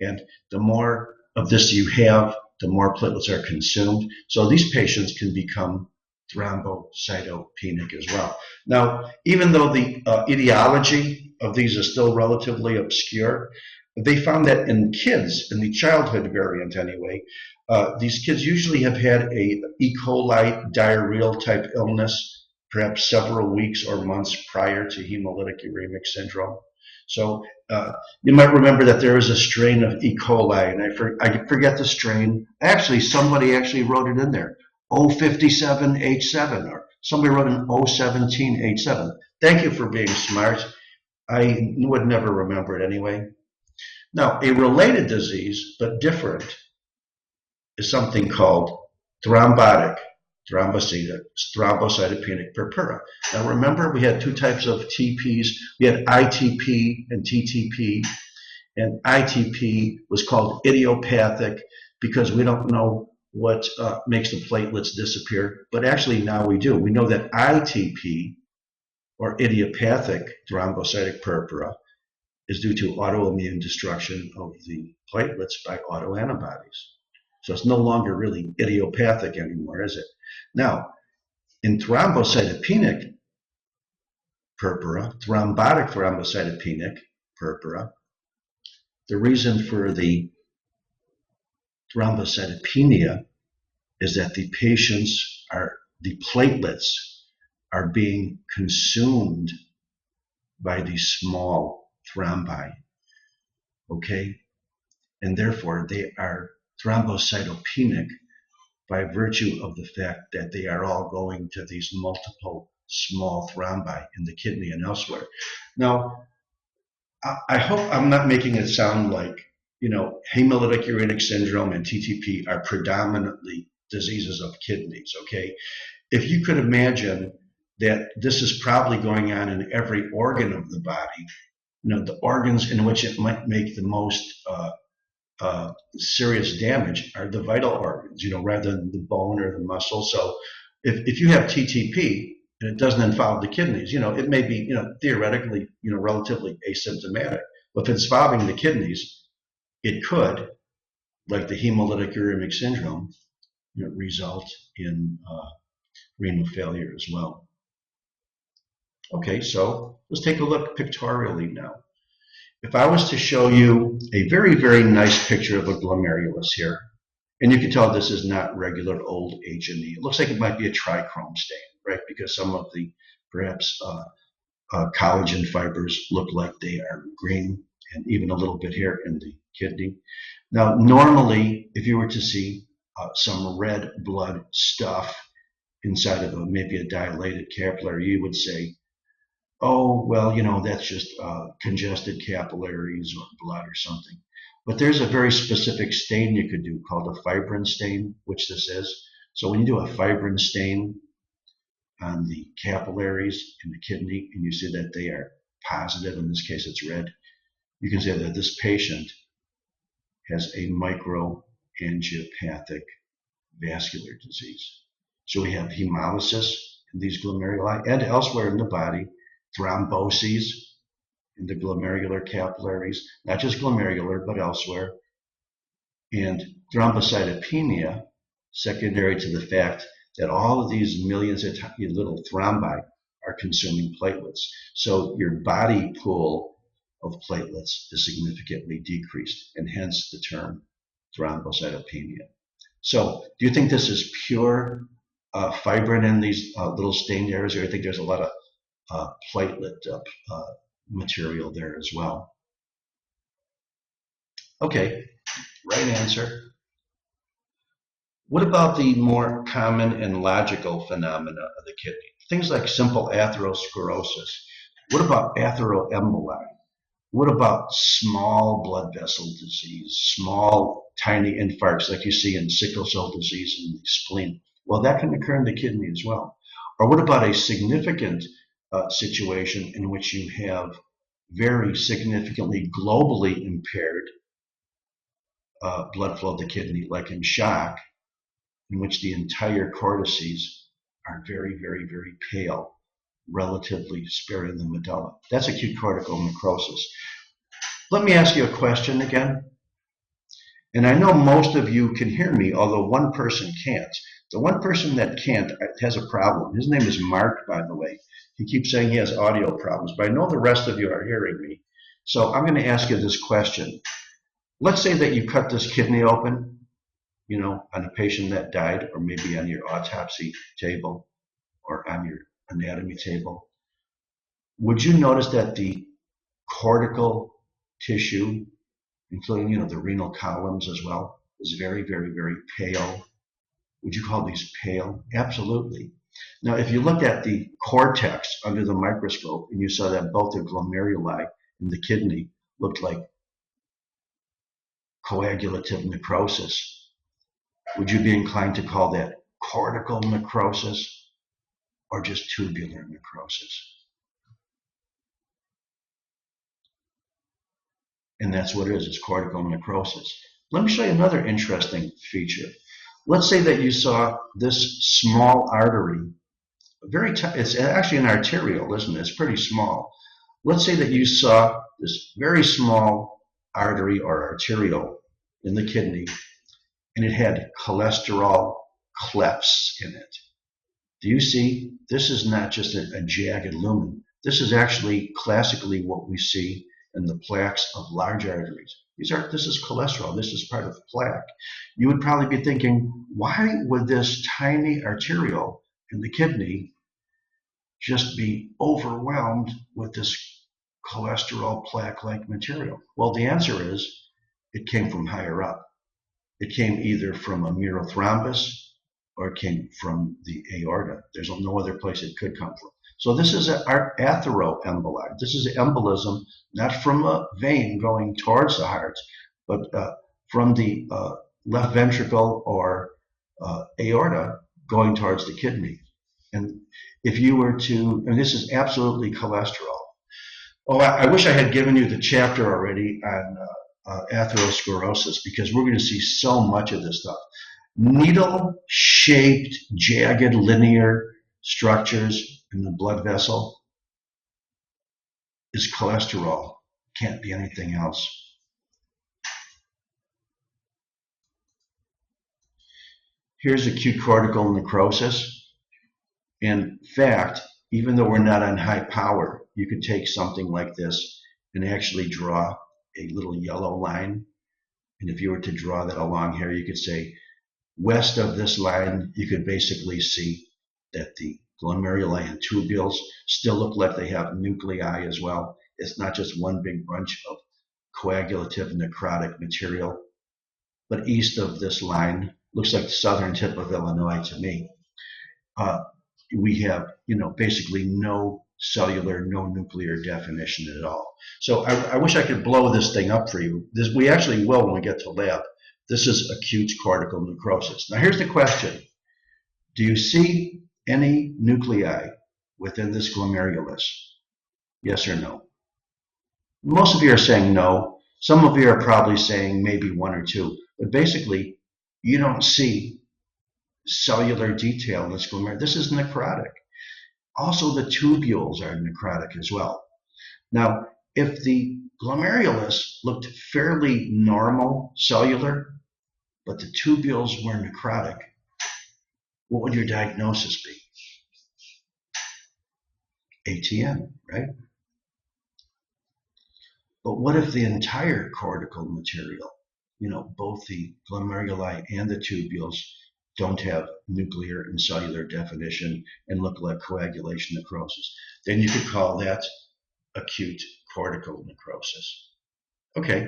And the more of this you have, the more platelets are consumed. So these patients can become thrombocytopenic as well. Now, even though the etiology of these is still relatively obscure, they found that in kids, in the childhood variant anyway, these kids usually have had a E. coli diarrheal type illness, perhaps several weeks or months prior to hemolytic uremic syndrome. So you might remember that there is a strain of E. coli, and I forget the strain. Actually, somebody actually wrote it in there, O57H7, or somebody wrote an O17H7. Thank you for being smart. I would never remember it anyway. Now, a related disease, but different, is something called thrombotic thrombocytopenic purpura. Now remember, we had two types of TPs. We had ITP and TTP, and ITP was called idiopathic because we don't know what makes the platelets disappear, but actually now we do. We know that ITP, or idiopathic thrombocytic purpura, is due to autoimmune destruction of the platelets by autoantibodies. So it's no longer really idiopathic anymore, is it? Now, in thrombocytopenic purpura, thrombotic thrombocytopenic purpura, the reason for the thrombocytopenia is that the platelets are being consumed by these small thrombi, okay? And therefore they are thrombocytopenic by virtue of the fact that they are all going to these multiple small thrombi in the kidney and elsewhere. Now, I hope I'm not making it sound like, hemolytic uremic syndrome and TTP are predominantly diseases of kidneys, okay? If you could imagine that this is probably going on in every organ of the body, the organs in which it might make the most serious damage are the vital organs, rather than the bone or the muscle. So if you have TTP and it doesn't involve the kidneys, it may be, theoretically, relatively asymptomatic. But if it's involving the kidneys, it could, like the hemolytic uremic syndrome, result in renal failure as well. Okay, so let's take a look pictorially now. If I was to show you a very, very nice picture of a glomerulus here, and you can tell this is not regular old H&E. It looks like it might be a trichrome stain, right? Because some of the perhaps collagen fibers look like they are green, and even a little bit here in the kidney. Now, normally, if you were to see some red blood stuff inside of maybe a dilated capillary, you would say, oh, well, that's just congested capillaries or blood or something. But there's a very specific stain you could do called a fibrin stain, which this is. So when you do a fibrin stain on the capillaries in the kidney and you see that they are positive, in this case it's red, you can say that this patient has a microangiopathic vascular disease. So we have hemolysis in these glomeruli and elsewhere in the body, thromboses in the glomerular capillaries, not just glomerular, but elsewhere, and thrombocytopenia, secondary to the fact that all of these millions of little thrombi are consuming platelets. So your body pool of platelets is significantly decreased, and hence the term thrombocytopenia. So do you think this is pure fibrin in these little stained areas, or do you think there's a lot of platelet material there as well? Okay, right answer. What about the more common and logical phenomena of the kidney? Things like simple atherosclerosis. What about atheroemboli? What about small blood vessel disease, small tiny infarcts like you see in sickle cell disease in the spleen? Well, that can occur in the kidney as well. Or what about a significant situation in which you have very significantly globally impaired blood flow to the kidney, like in shock, in which the entire cortices are very, very, very pale, relatively sparing the medulla. That's acute cortical necrosis. Let me ask you a question again. And I know most of you can hear me, although one person can't. The one person that can't has a problem. His name is Mark, by the way. He keeps saying he has audio problems, but I know the rest of you are hearing me. So I'm going to ask you this question. Let's say that you cut this kidney open, you know, on a patient that died, or maybe on your autopsy table or on your anatomy table. Would you notice that the cortical tissue, including, you know, the renal columns as well, is very, very, very pale? Would you call these pale? Absolutely. Now, if you looked at the cortex under the microscope and you saw that both the glomeruli in the kidney looked like coagulative necrosis, would you be inclined to call that cortical necrosis or just tubular necrosis? And that's what it is, it's cortical necrosis. Let me show you another interesting feature. Let's say that you saw this small artery, it's actually an arteriole, isn't it? It's pretty small. Let's say that you saw this very small artery or arteriole in the kidney, and it had cholesterol clefts in it. Do you see? This is not just a jagged lumen. This is actually classically what we see in the plaques of large arteries. This is cholesterol. This is part of the plaque. You would probably be thinking, why would this tiny arteriole in the kidney just be overwhelmed with this cholesterol plaque-like material? Well, the answer is it came from higher up. It came either from a mural thrombus or it came from the aorta. There's no other place it could come from. So this is an atheroemboli. This is an embolism, not from a vein going towards the heart, but from the left ventricle or aorta going towards the kidney. And if you were to, and this is absolutely cholesterol. Oh, I wish I had given you the chapter already on atherosclerosis, because we're going to see so much of this stuff. Needle-shaped, jagged, linear structures in the blood vessel is cholesterol. Can't be anything else. Here's acute cortical necrosis. In fact, even though we're not on high power, you could take something like this and actually draw a little yellow line. And if you were to draw that along here, you could say, west of this line, you could basically see that the glomeruli and tubules still look like they have nuclei as well. It's not just one big bunch of coagulative necrotic material. But east of this line, looks like the southern tip of Illinois to me, we have, basically no cellular, no nuclear definition at all. So I wish I could blow this thing up for you. We actually will when we get to lab. This is acute cortical necrosis. Now here's the question. Do you see any nuclei within this glomerulus? Yes or no? Most of you are saying no. Some of you are probably saying maybe one or two. But basically, you don't see cellular detail in this glomerulus. This is necrotic. Also, the tubules are necrotic as well. Now, if the glomerulus looked fairly normal cellular, but the tubules were necrotic, what would your diagnosis be? ATM, right? But what if the entire cortical material, both the glomeruli and the tubules, don't have nuclear and cellular definition and look like coagulation necrosis? Then you could call that acute cortical necrosis. Okay.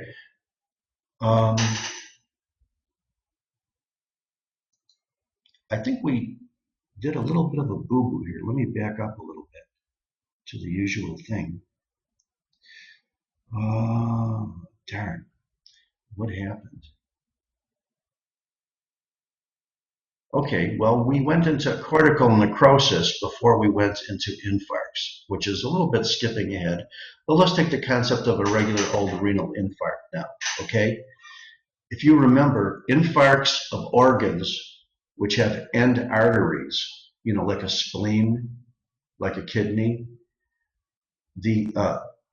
I think we did a little bit of a boo-boo here. Let me back up a little bit to the usual thing. Darn. What happened? Okay, well, we went into cortical necrosis before we went into infarcts, which is a little bit skipping ahead. But let's take the concept of a regular old renal infarct now, okay? If you remember, infarcts of organs which have end arteries, like a spleen, like a kidney,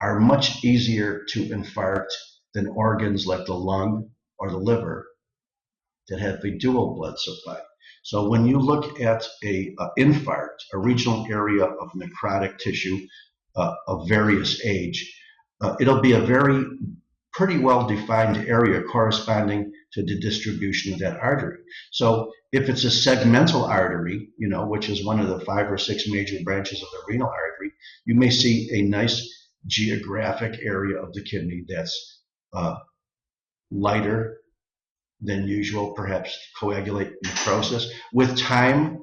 are much easier to infarct than organs like the lung or the liver that have a dual blood supply. So when you look at a infarct, a regional area of necrotic tissue of various age, it'll be a pretty well-defined area corresponding to the distribution of that artery. So if it's a segmental artery, which is one of the 5 or 6 major branches of the renal artery, you may see a nice geographic area of the kidney that's lighter than usual, perhaps coagulate necrosis. With time,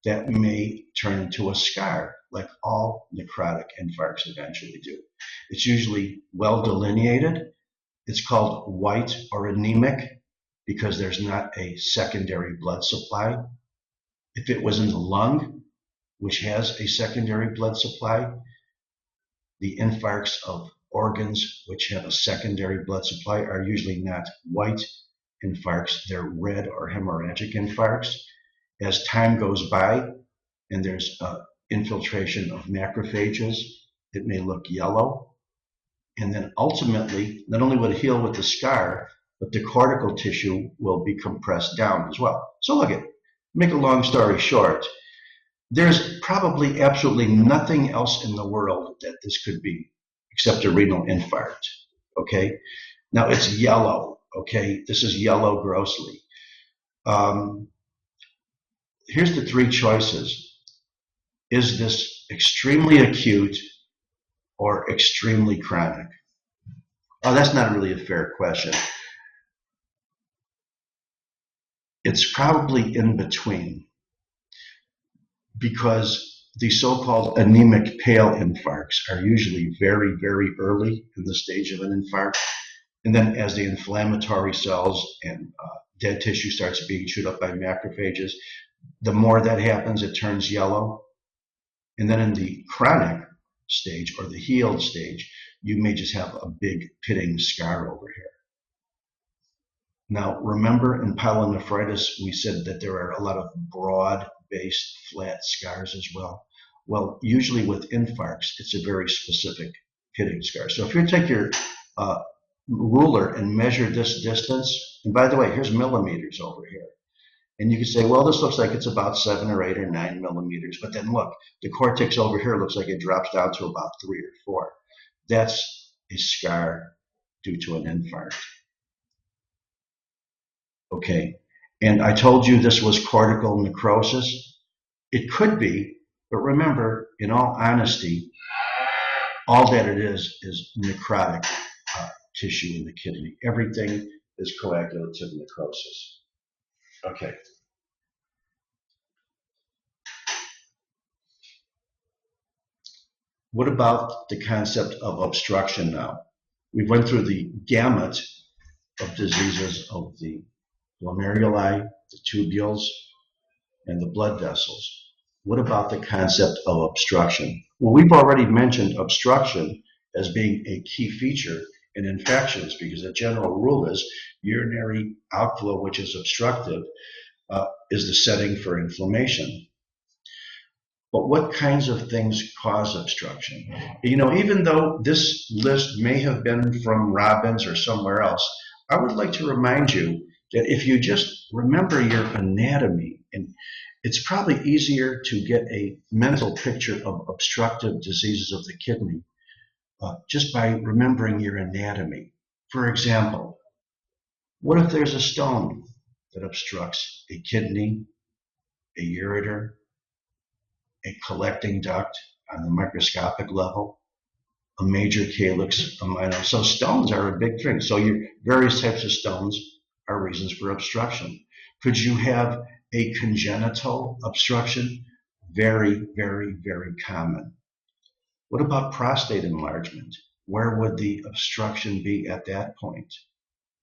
that may turn into a scar, like all necrotic infarcts eventually do. It's usually well delineated. It's called white or anemic because there's not a secondary blood supply. If it was in the lung, which has a secondary blood supply, the infarcts of organs which have a secondary blood supply are usually not white infarcts, they're red or hemorrhagic infarcts. As time goes by and there's infiltration of macrophages, it may look yellow. And then ultimately, not only will it heal with the scar, but the cortical tissue will be compressed down as well. So look at, make a long story short, there's probably absolutely nothing else in the world that this could be except a renal infarct, okay? Now it's yellow, okay? This is yellow grossly. Here's the 3 choices. Is this extremely acute or extremely chronic? Oh, that's not really a fair question. It's probably in between because the so-called anemic pale infarcts are usually very, very early in the stage of an infarct. And then as the inflammatory cells and dead tissue starts being chewed up by macrophages, the more that happens, it turns yellow. And then in the chronic stage or the healed stage, you may just have a big pitting scar over here. Now, remember in pyelonephritis, we said that there are a lot of broad-based flat scars as well. Well, usually with infarcts, it's a very specific pitting scar. So if you take your ruler and measure this distance, and by the way, here's millimeters over here. And you can say, well, this looks like it's about 7 or 8 or 9 millimeters. But then look, the cortex over here looks like it drops down to about 3 or 4. That's a scar due to an infarct. Okay, and I told you this was cortical necrosis. It could be, but remember, in all honesty, all that it is necrotic tissue in the kidney. Everything is coagulative necrosis. Okay. What about the concept of obstruction now? We went through the gamut of diseases of the glomeruli, the tubules. and the blood vessels. What about the concept of obstruction? Well, we've already mentioned obstruction as being a key feature in infections because the general rule is urinary outflow, which is obstructive, is the setting for inflammation. But what kinds of things cause obstruction? Even though this list may have been from Robbins or somewhere else, I would like to remind you that if you just remember your anatomy, and it's probably easier to get a mental picture of obstructive diseases of the kidney just by remembering your anatomy. For example, what if there's a stone that obstructs a kidney, a ureter, a collecting duct on the microscopic level, a major calyx, a minor. So stones are a big thing. So your various types of stones are reasons for obstruction. Could you have a congenital obstruction? Very, very, very common. What about prostate enlargement? Where would the obstruction be at that point?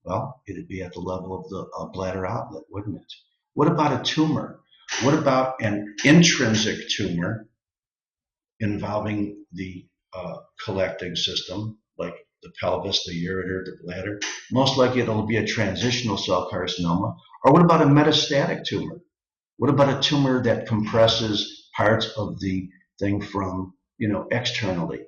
Well, it'd be at the level of the bladder outlet, wouldn't it? What about a tumor? What about an intrinsic tumor involving the collecting system, like the pelvis, the ureter, the bladder? Most likely it'll be a transitional cell carcinoma. Or what about a metastatic tumor? What about a tumor that compresses parts of the thing from, externally?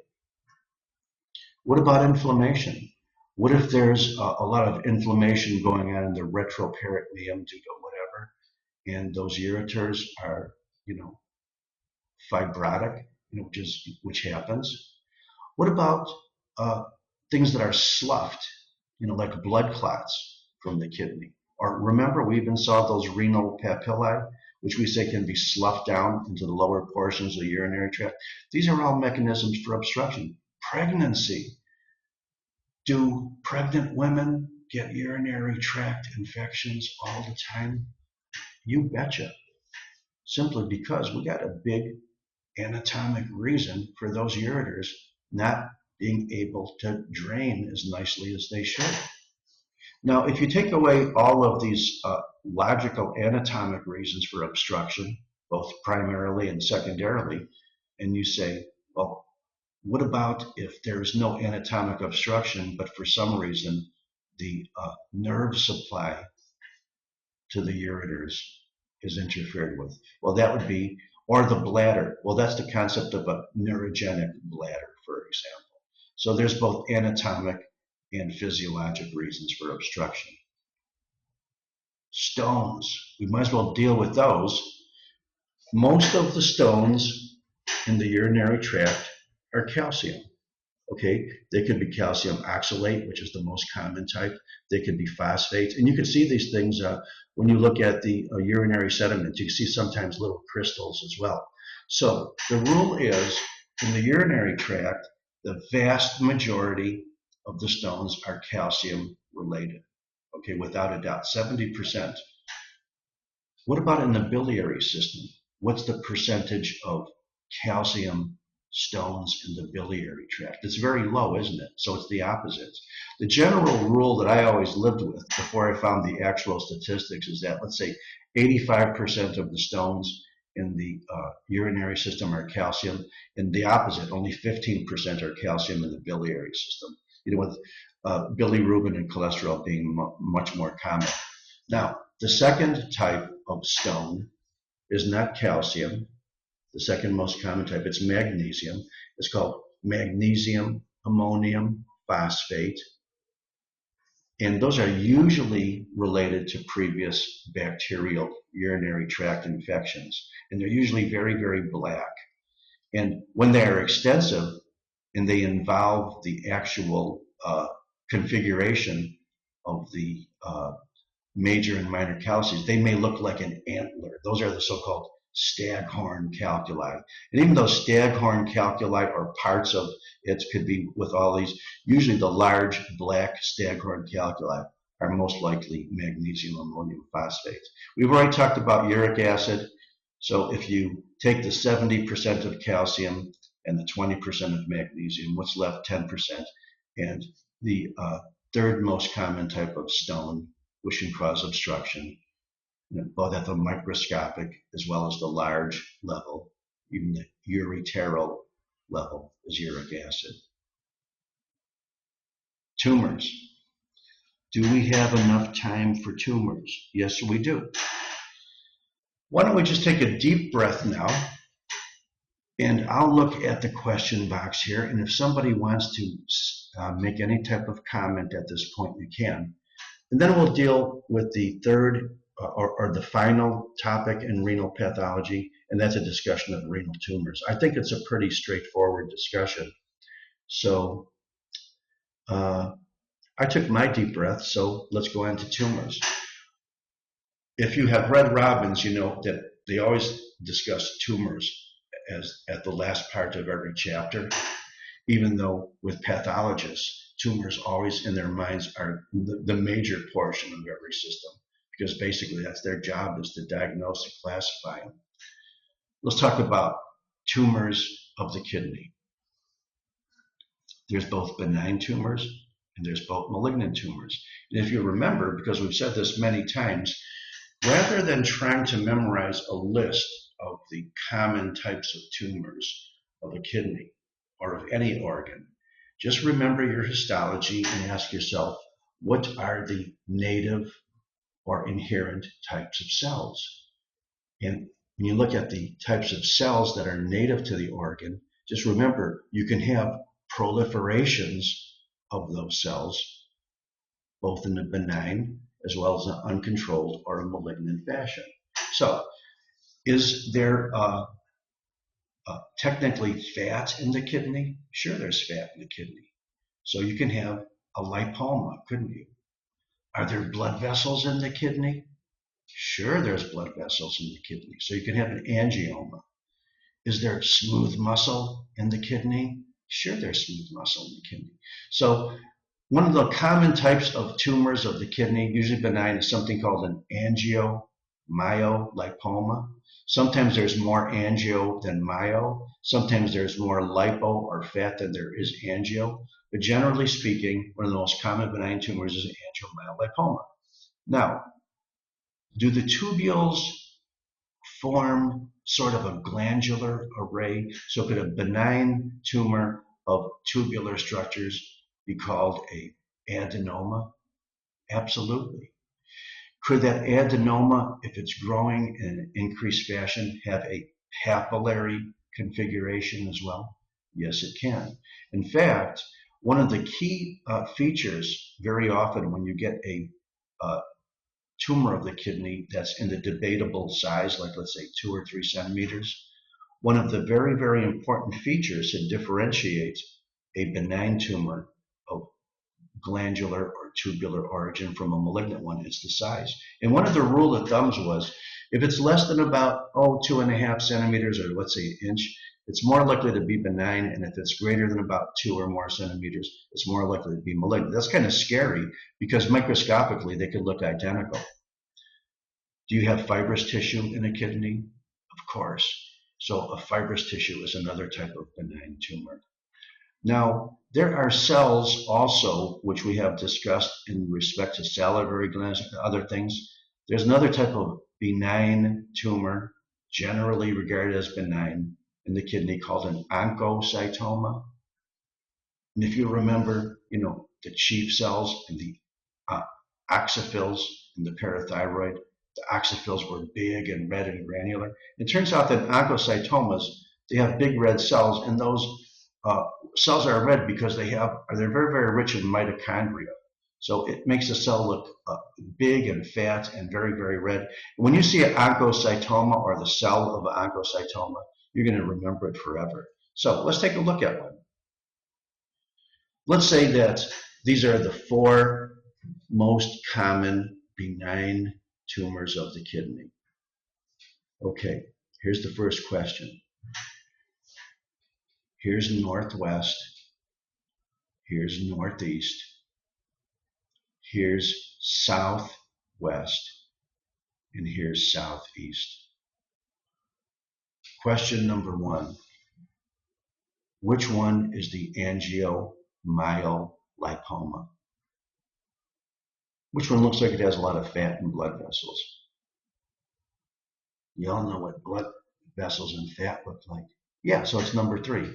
What about inflammation? What if there's a lot of inflammation going on in the retroperitoneum due to whatever, and those ureters are, fibrotic, which happens? What about uh, things that are sloughed, like blood clots from the kidney? Or remember, we even saw those renal papillae, which we say can be sloughed down into the lower portions of the urinary tract. These are all mechanisms for obstruction. Pregnancy. Do pregnant women get urinary tract infections all the time? You betcha. Simply because we got a big anatomic reason for those ureters not being able to drain as nicely as they should. Now, if you take away all of these logical anatomic reasons for obstruction, both primarily and secondarily, and you say, well, what about if there's no anatomic obstruction, but for some reason the nerve supply to the ureters is interfered with? Well, that would be, or the bladder. Well, that's the concept of a neurogenic bladder, for example. So there's both anatomic and physiologic reasons for obstruction. Stones, we might as well deal with those. Most of the stones in the urinary tract are calcium. Okay, they could be calcium oxalate, which is the most common type. They could be phosphates, and you can see these things when you look at the urinary sediment. You can see sometimes little crystals as well. So the rule is, in the urinary tract, the vast majority of the stones are calcium related. Okay, without a doubt, 70%. What about in the biliary system? What's the percentage of calcium stones in the biliary tract? It's very low, isn't it? So it's the opposite. The general rule that I always lived with before I found the actual statistics is that, let's say, 85% of the stones in the urinary system are calcium, and the opposite, only 15% are calcium in the biliary system. With bilirubin and cholesterol being much more common. Now, the second type of stone is not calcium. The second most common type, it's magnesium. It's called magnesium ammonium phosphate. And those are usually related to previous bacterial urinary tract infections. And they're usually very, very black. And when they are extensive and they involve the actual configuration of the major and minor calces, they may look like an antler. Those are the so-called staghorn calculi. And even though staghorn calculi or parts of it could be with all these, usually the large black staghorn calculi are most likely magnesium ammonium phosphate. We've already talked about uric acid. So if you take the 70% of calcium and the 20% of magnesium, what's left? 10%. And the third most common type of stone which can cause obstruction both at the microscopic as well as the large level. Even the ureteral level is uric acid. Tumors. Do we have enough time for tumors? Yes, we do. Why don't we just take a deep breath now, and I'll look at the question box here, and if somebody wants to make any type of comment at this point, you can. And then we'll deal with the third or the final topic in renal pathology, and that's a discussion of renal tumors. I think it's a pretty straightforward discussion. So I took my deep breath, so let's go on to tumors. If you have read Robbins, you know that they always discuss tumors as at the last part of every chapter, even though with pathologists, tumors always in their minds are the major portion of every system, because basically that's their job, is to diagnose and classify them. Let's talk about tumors of the kidney. There's both benign tumors and there's both malignant tumors. And if you remember, because we've said this many times, rather than trying to memorize a list of the common types of tumors of a kidney or of any organ, just remember your histology and ask yourself, what are the native or inherent types of cells? And when you look at the types of cells that are native to the organ, just remember you can have proliferations of those cells, both in a benign as well as an uncontrolled or a malignant fashion. So, is there technically fat in the kidney? Sure, there's fat in the kidney. So you can have a lipoma, couldn't you? Are there blood vessels in the kidney? Sure, there's blood vessels in the kidney. So you can have an angioma. Is there smooth muscle in the kidney? Sure, there's smooth muscle in the kidney. So one of the common types of tumors of the kidney, usually benign, is something called an angiomyolipoma. Sometimes there's more angio than myo. Sometimes there's more lipo or fat than there is angio. But generally speaking, one of the most common benign tumors is angiomyolipoma. Now, do the tubules form sort of a glandular array? So could a benign tumor of tubular structures be called an adenoma? Absolutely. Could that adenoma, if it's growing in an increased fashion, have a papillary configuration as well? Yes, it can. In fact, one of the key features very often when you get a tumor of the kidney that's in the debatable size, like let's say 2 or 3 centimeters, one of the very, very important features that differentiates a benign tumor of glandular or tubular origin from a malignant one is the size. And one of the rule of thumbs was, if it's less than about 2.5 centimeters, or let's say an inch, it's more likely to be benign, and if it's greater than about 2 or more centimeters, it's more likely to be malignant. That's kind of scary because microscopically they could look identical. Do you have fibrous tissue in a kidney? Of course. So a fibrous tissue is another type of benign tumor. Now, there are cells also, which we have discussed in respect to salivary glands and other things. There's another type of benign tumor, generally regarded as benign, in the kidney called an oncocytoma. And if you remember, the chief cells in the oxyphils in the parathyroid, the oxyphils were big and red and granular. It turns out that oncocytomas, they have big red cells, and those cells are red because they're very, very rich in mitochondria. So it makes the cell look big and fat and very, very red. When you see an oncocytoma or the cell of an oncocytoma, you're going to remember it forever. So let's take a look at one. Let's say that these are the 4 most common benign tumors of the kidney. Okay, here's the first question. Here's northwest. Here's northeast. Here's southwest. And here's southeast. Question number 1. Which one is the angiomyolipoma? Which one looks like it has a lot of fat and blood vessels? You all know what blood vessels and fat look like. Yeah, so it's number 3.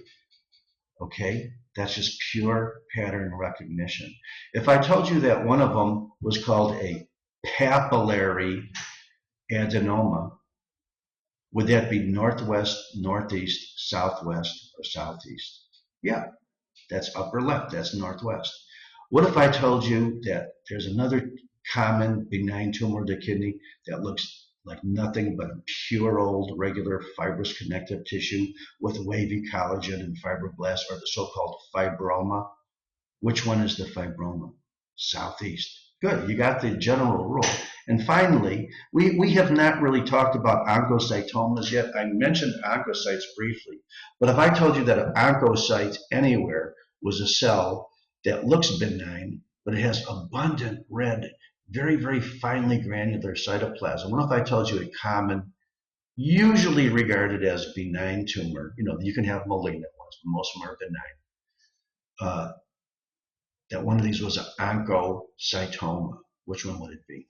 Okay, that's just pure pattern recognition. If I told you that one of them was called a papillary adenoma, would that be northwest, northeast, southwest, or southeast? Yeah, that's upper left, that's northwest. What if I told you that there's another common benign tumor of the kidney that looks like nothing but pure old regular fibrous connective tissue with wavy collagen and fibroblasts, or the so-called fibroma? Which one is the fibroma? Southeast. Good, you got the general rule. And finally, we have not really talked about oncocytomas yet. I mentioned oncocytes briefly, but if I told you that an oncocyte anywhere was a cell that looks benign, but it has abundant red, very, very finely granular cytoplasm, what if I told you a common, usually regarded as benign tumor, you can have malignant ones, but most of them are benign, uh, that one of these was an oncocytoma? Which one would it be?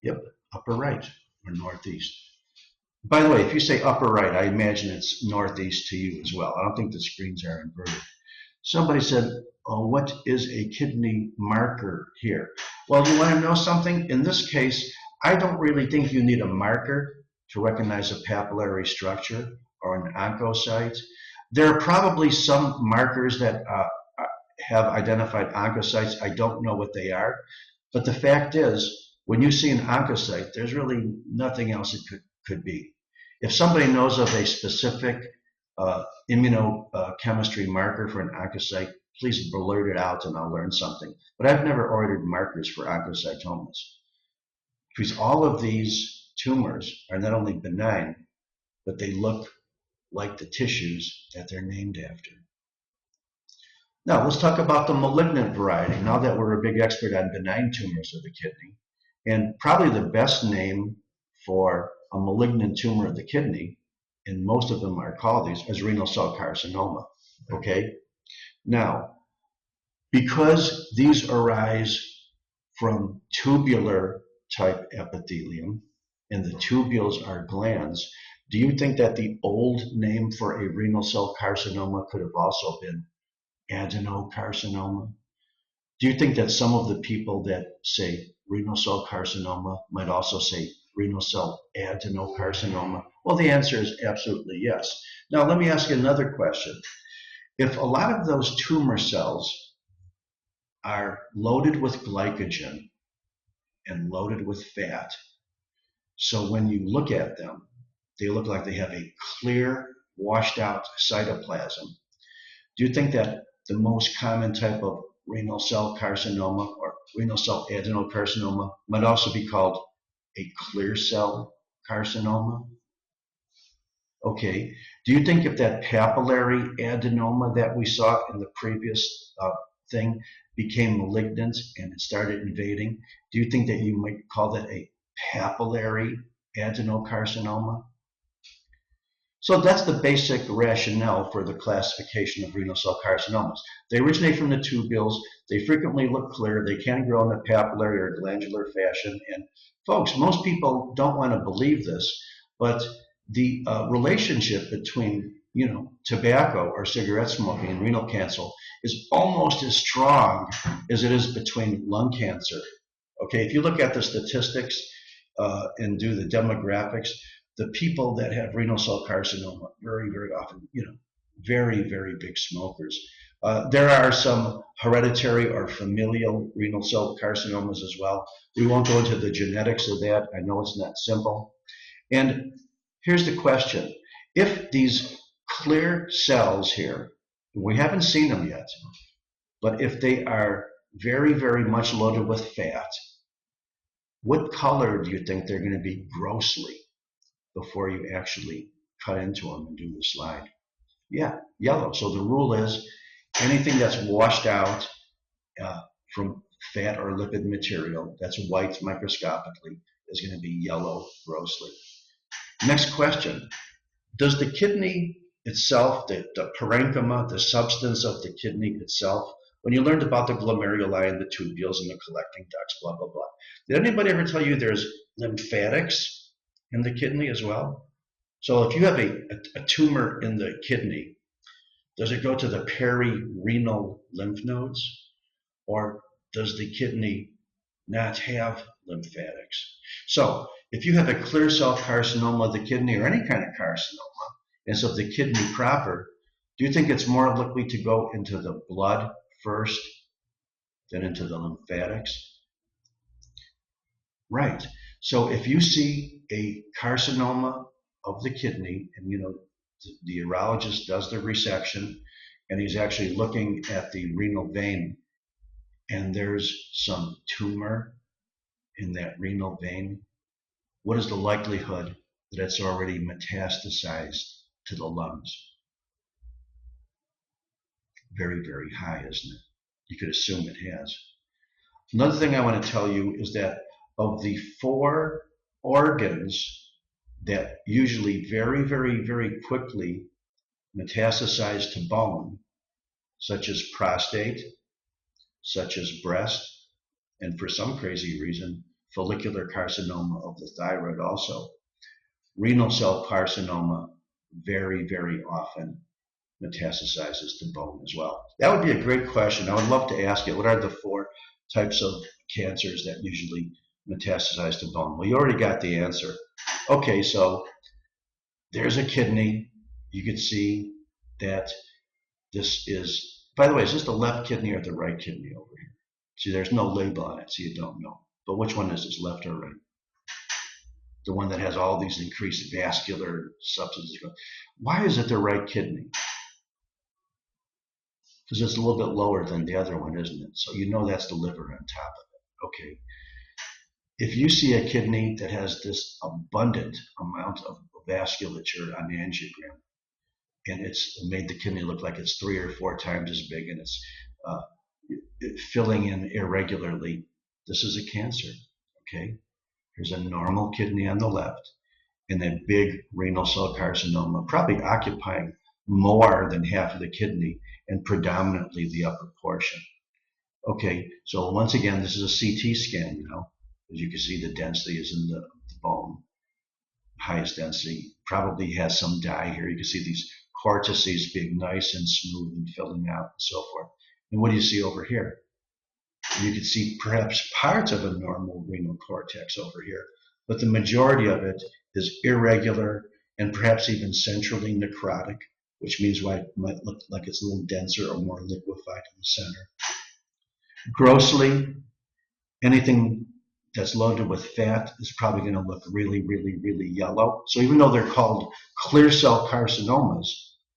Yep, upper right or northeast. By the way, if you say upper right, I imagine it's northeast to you as well. I don't think the screens are inverted. Somebody said, oh, what is a kidney marker here? Well, you want to know something? In this case, I don't really think you need a marker to recognize a papillary structure or an oncocyte. There are probably some markers that have identified oncocytes. I don't know what they are. But the fact is, when you see an oncocyte, there's really nothing else it could be. If somebody knows of a specific immunochemistry marker for an oncocyte, please blurt it out and I'll learn something. But I've never ordered markers for oncocytomas, because all of these tumors are not only benign, but they look like the tissues that they're named after. Now, let's talk about the malignant variety, now that we're a big expert on benign tumors of the kidney. And probably the best name for a malignant tumor of the kidney, and most of them are called these, is renal cell carcinoma. Okay? Now, because these arise from tubular type epithelium, and the tubules are glands, do you think that the old name for a renal cell carcinoma could have also been adenocarcinoma? Do you think that some of the people that say renal cell carcinoma might also say renal cell adenocarcinoma? Well, the answer is absolutely yes. Now, let me ask you another question. If a lot of those tumor cells are loaded with glycogen and loaded with fat, so when you look at them, they look like they have a clear, washed out cytoplasm, do you think that the most common type of renal cell carcinoma or renal cell adenocarcinoma might also be called a clear cell carcinoma? Okay. Do you think if that papillary adenoma that we saw in the previous thing became malignant and it started invading, do you think that you might call that a papillary adenocarcinoma? So that's the basic rationale for the classification of renal cell carcinomas. They originate from the tubules. They frequently look clear. They can grow in a papillary or glandular fashion. And folks, most people don't want to believe this, but the relationship between tobacco or cigarette smoking and renal cancer is almost as strong as it is between lung cancer. Okay, if you look at the statistics and do the demographics, the people that have renal cell carcinoma very, very often, very, very big smokers. There are some hereditary or familial renal cell carcinomas as well. We won't go into the genetics of that. I know it's not simple. And here's the question. If these clear cells here, we haven't seen them yet, but if they are very, very much loaded with fat, what color do you think they're going to be grossly before you actually cut into them and do the slide? Yeah, yellow. So the rule is anything that's washed out from fat or lipid material that's white microscopically is going to be yellow grossly. Next question. Does the kidney itself, the parenchyma, the substance of the kidney itself, When you learned about the glomeruli and the tubules and the collecting ducts, blah, blah, blah. Did anybody ever tell you there's lymphatics in the kidney as well? So if you have a tumor in the kidney, does it go to the perirenal lymph nodes, or does the kidney not have lymphatics? So if you have a clear cell carcinoma of the kidney or any kind of carcinoma, and so the kidney proper, do you think it's more likely to go into the blood first than into the lymphatics? Right. So if you see a carcinoma of the kidney, and the urologist does the resection, and he's actually looking at the renal vein, and there's some tumor in that renal vein, what is the likelihood that it's already metastasized to the lungs? Very, very high, isn't it? You could assume it has. Another thing I want to tell you is that of the 4 organs that usually very, very, very quickly metastasize to bone, such as prostate, such as breast, and for some crazy reason, follicular carcinoma of the thyroid also, renal cell carcinoma very, very often metastasizes to bone as well. That would be a great question. I would love to ask it. What are the 4 types of cancers that usually metastasize to bone? Well, you already got the answer. Okay, so there's a kidney. You could see that this is, by the way, is this the left kidney or the right kidney over here? See, there's no label on it, so you don't know. But which one is this, left or right? The one that has all these increased vascular substances. Why is it the right kidney? Because it's a little bit lower than the other one, isn't it? So you know that's the liver on top of it. Okay. If you see a kidney that has this abundant amount of vasculature on the angiogram, and it's made the kidney look like it's 3 or 4 times as big, and it's filling in irregularly, this is a cancer. Okay. Here's a normal kidney on the left, and a big renal cell carcinoma, probably occupying more than half of the kidney and predominantly the upper portion. Okay, so once again, this is a CT scan, As you can see, the density is in the bone. Highest density, probably has some dye here. You can see these cortices being nice and smooth and filling out and so forth. And what do you see over here? You can see perhaps parts of a normal renal cortex over here, but the majority of it is irregular and perhaps even centrally necrotic, which means why it might look like it's a little denser or more liquefied in the center. Grossly, anything that's loaded with fat is probably going to look really, really, really yellow. So even though they're called clear cell carcinomas,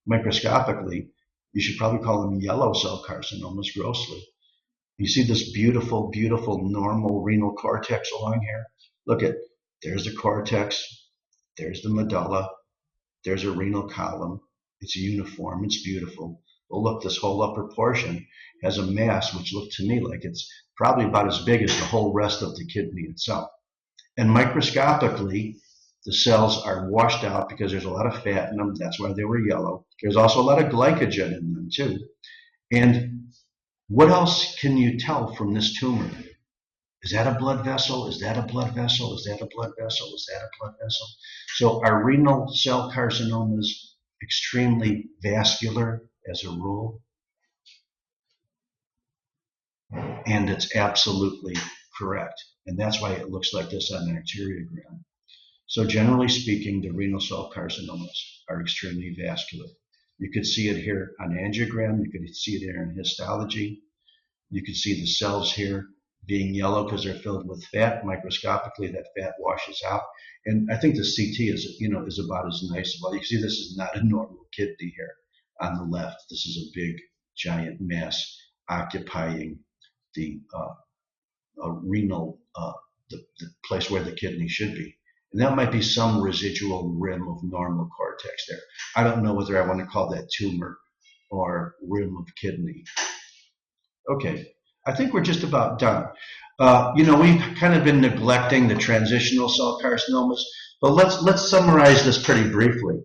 microscopically, you should probably call them yellow cell carcinomas grossly. You see this beautiful, beautiful normal renal cortex along here? Look at, there's the cortex, there's the medulla, there's a renal column. It's uniform, it's beautiful. Well, look, this whole upper portion has a mass which looked to me like it's probably about as big as the whole rest of the kidney itself. And microscopically, the cells are washed out because there's a lot of fat in them. That's why they were yellow. There's also a lot of glycogen in them too. And what else can you tell from this tumor? Is that a blood vessel? Is that a blood vessel? Is that a blood vessel? Is that a blood vessel? So are renal cell carcinomas extremely vascular as a rule? And it's absolutely correct. And that's why it looks like this on an arteriogram. So generally speaking, the renal cell carcinomas are extremely vascular. You could see it here on angiogram. You could see it here in histology. You could see the cells here being yellow because they're filled with fat. Microscopically, that fat washes out. And I think the CT is about as nice. Well, you can see this is not a normal kidney here on the left. This is a big, giant mass occupying the renal, the place where the kidney should be. And that might be some residual rim of normal cortex there. I don't know whether I want to call that tumor or rim of kidney. Okay, I think we're just about done. We've kind of been neglecting the transitional cell carcinomas, but let's summarize this pretty briefly.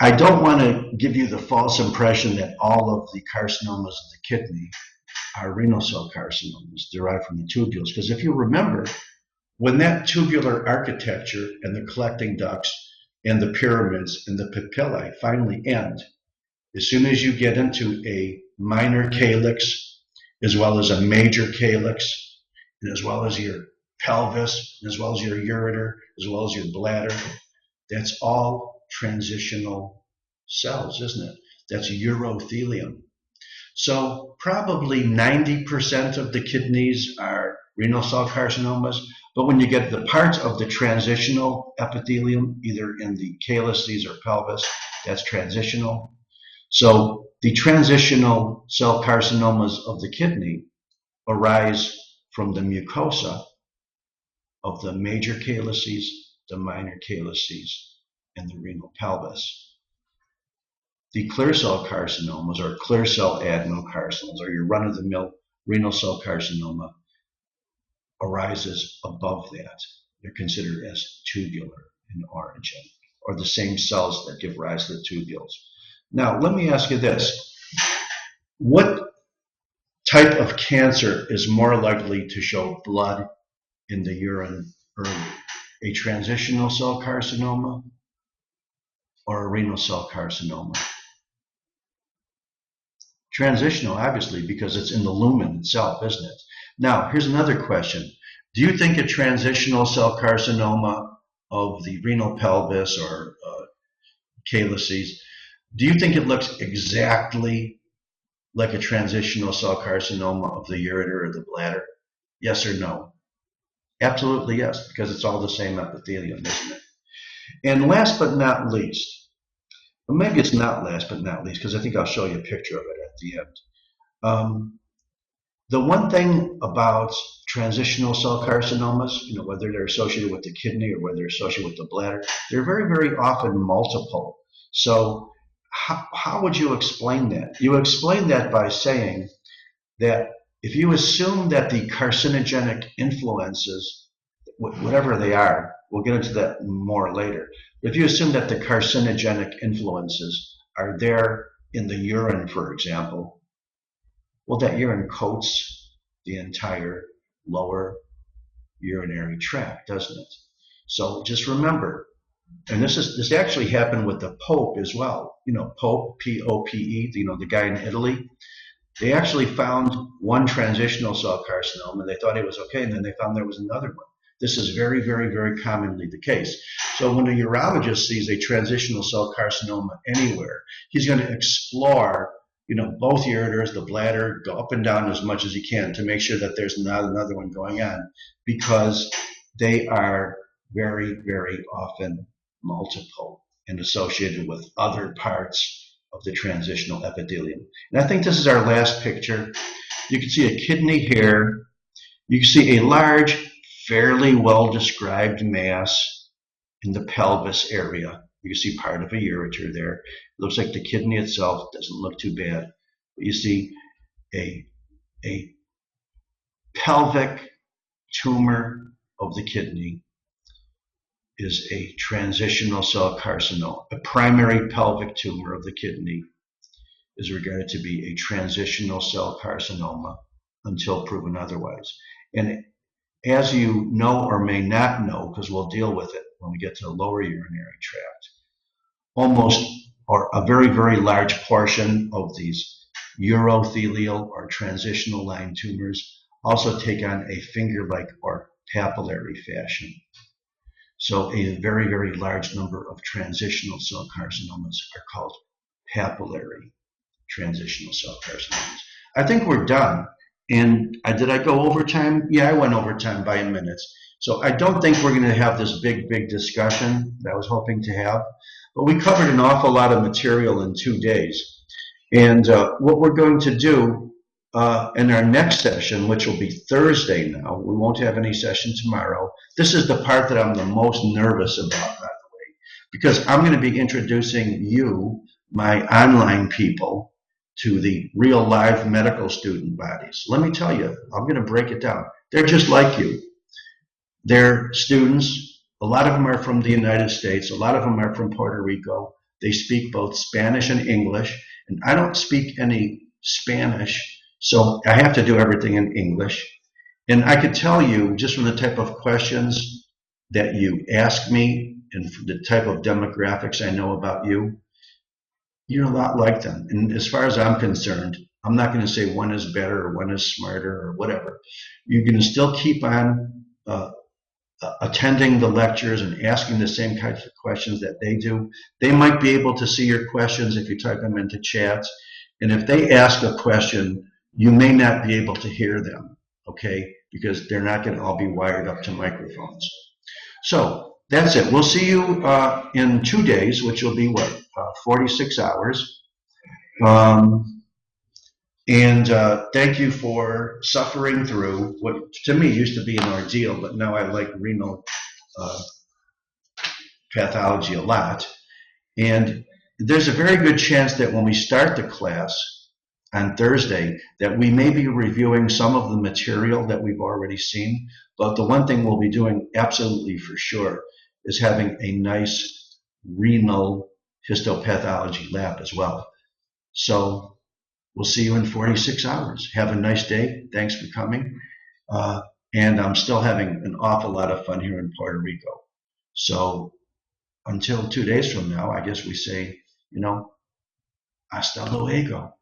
I don't want to give you the false impression that all of the carcinomas of the kidney are renal cell carcinomas derived from the tubules, because if you remember, when that tubular architecture and the collecting ducts and the pyramids and the papillae finally end, as soon as you get into a minor calyx, as well as a major calyx, and as well as your pelvis, as well as your ureter, as well as your bladder, that's all transitional cells, isn't it? That's urothelium. So probably 90% of the kidneys are renal cell carcinomas, but when you get the parts of the transitional epithelium, either in the calyces or pelvis, that's transitional. So the transitional cell carcinomas of the kidney arise from the mucosa of the major calyces, the minor calyces, and the renal pelvis. The clear cell carcinomas or clear cell adenocarcinomas or your run-of-the-mill renal cell carcinoma arises above that. They're considered as tubular in origin, or the same cells that give rise to the tubules. Now, let me ask you this. What type of cancer is more likely to show blood in the urine early? A transitional cell carcinoma or a renal cell carcinoma? Transitional, obviously, because it's in the lumen itself, isn't it? Now, here's another question. Do you think a transitional cell carcinoma of the renal pelvis or calyces, do you think it looks exactly like a transitional cell carcinoma of the ureter or the bladder? Yes or no? Absolutely yes, because it's all the same epithelium, isn't it? And last but not least, well, maybe it's not last but not least, because I think I'll show you a picture of it at the end. The one thing about transitional cell carcinomas, whether they're associated with the kidney or whether they're associated with the bladder, they're very, very often multiple. So how would you explain that? You explain that by saying that if you assume that the carcinogenic influences, whatever they are, we'll get into that more later, but if you assume that the carcinogenic influences are there in the urine, for example, well, that urine coats the entire lower urinary tract, doesn't it? So just remember, and this actually happened with the Pope as well. Pope, P-O-P-E, the guy in Italy. They actually found one transitional cell carcinoma, and they thought it was okay, and then they found there was another one. This is very, very, very commonly the case. So when a urologist sees a transitional cell carcinoma anywhere, he's going to explore both ureters, the bladder, go up and down as much as he can to make sure that there's not another one going on, because they are very, very often multiple and associated with other parts of the transitional epithelium. And I think this is our last picture. You can see a kidney here. You can see a large, fairly well-described mass in the pelvis area. You can see part of a ureter there. It looks like the kidney itself doesn't look too bad. But you see a pelvic tumor of the kidney is a transitional cell carcinoma. A primary pelvic tumor of the kidney is regarded to be a transitional cell carcinoma until proven otherwise. And as you know or may not know, because we'll deal with it when we get to the lower urinary tract, almost or a very, very large portion of these urothelial or transitional line tumors also take on a finger-like or papillary fashion. So a very, very large number of transitional cell carcinomas are called papillary transitional cell carcinomas. I think we're done. And did I go over time? Yeah, I went over time by a minute. So I don't think we're going to have this big, big discussion that I was hoping to have. But we covered an awful lot of material in 2 days. And what we're going to do in our next session, which will be Thursday now, we won't have any session tomorrow. This is the part that I'm the most nervous about, by the way, because I'm going to be introducing you, my online people, to the real live medical student bodies. Let me tell you, I'm going to break it down. They're just like you. They're students. A lot of them are from the United States. A lot of them are from Puerto Rico. They speak both Spanish and English, and I don't speak any Spanish, so I have to do everything in English. And I could tell you just from the type of questions that you ask me and the type of demographics I know about you, you're a lot like them. And as far as I'm concerned, I'm not going to say one is better or one is smarter or whatever. You're going to still keep on attending the lectures and asking the same kinds of questions that they do. They might be able to see your questions if you type them into chats. And if they ask a question, you may not be able to hear them, okay? Because they're not going to all be wired up to microphones. So that's it. We'll see you in 2 days, which will be what, 46 hours. And thank you for suffering through what to me used to be an ordeal, but now I like renal uh, pathology a lot. And there's a very good chance that when we start the class on Thursday, that we may be reviewing some of the material that we've already seen. But the one thing we'll be doing absolutely for sure is having a nice renal histopathology lab as well. So we'll see you in 46 hours. Have a nice day. Thanks for coming. Uh, and I'm still having an awful lot of fun here in Puerto Rico. So until 2 days from now, I guess we say, hasta luego.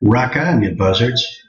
Rock on, you buzzards.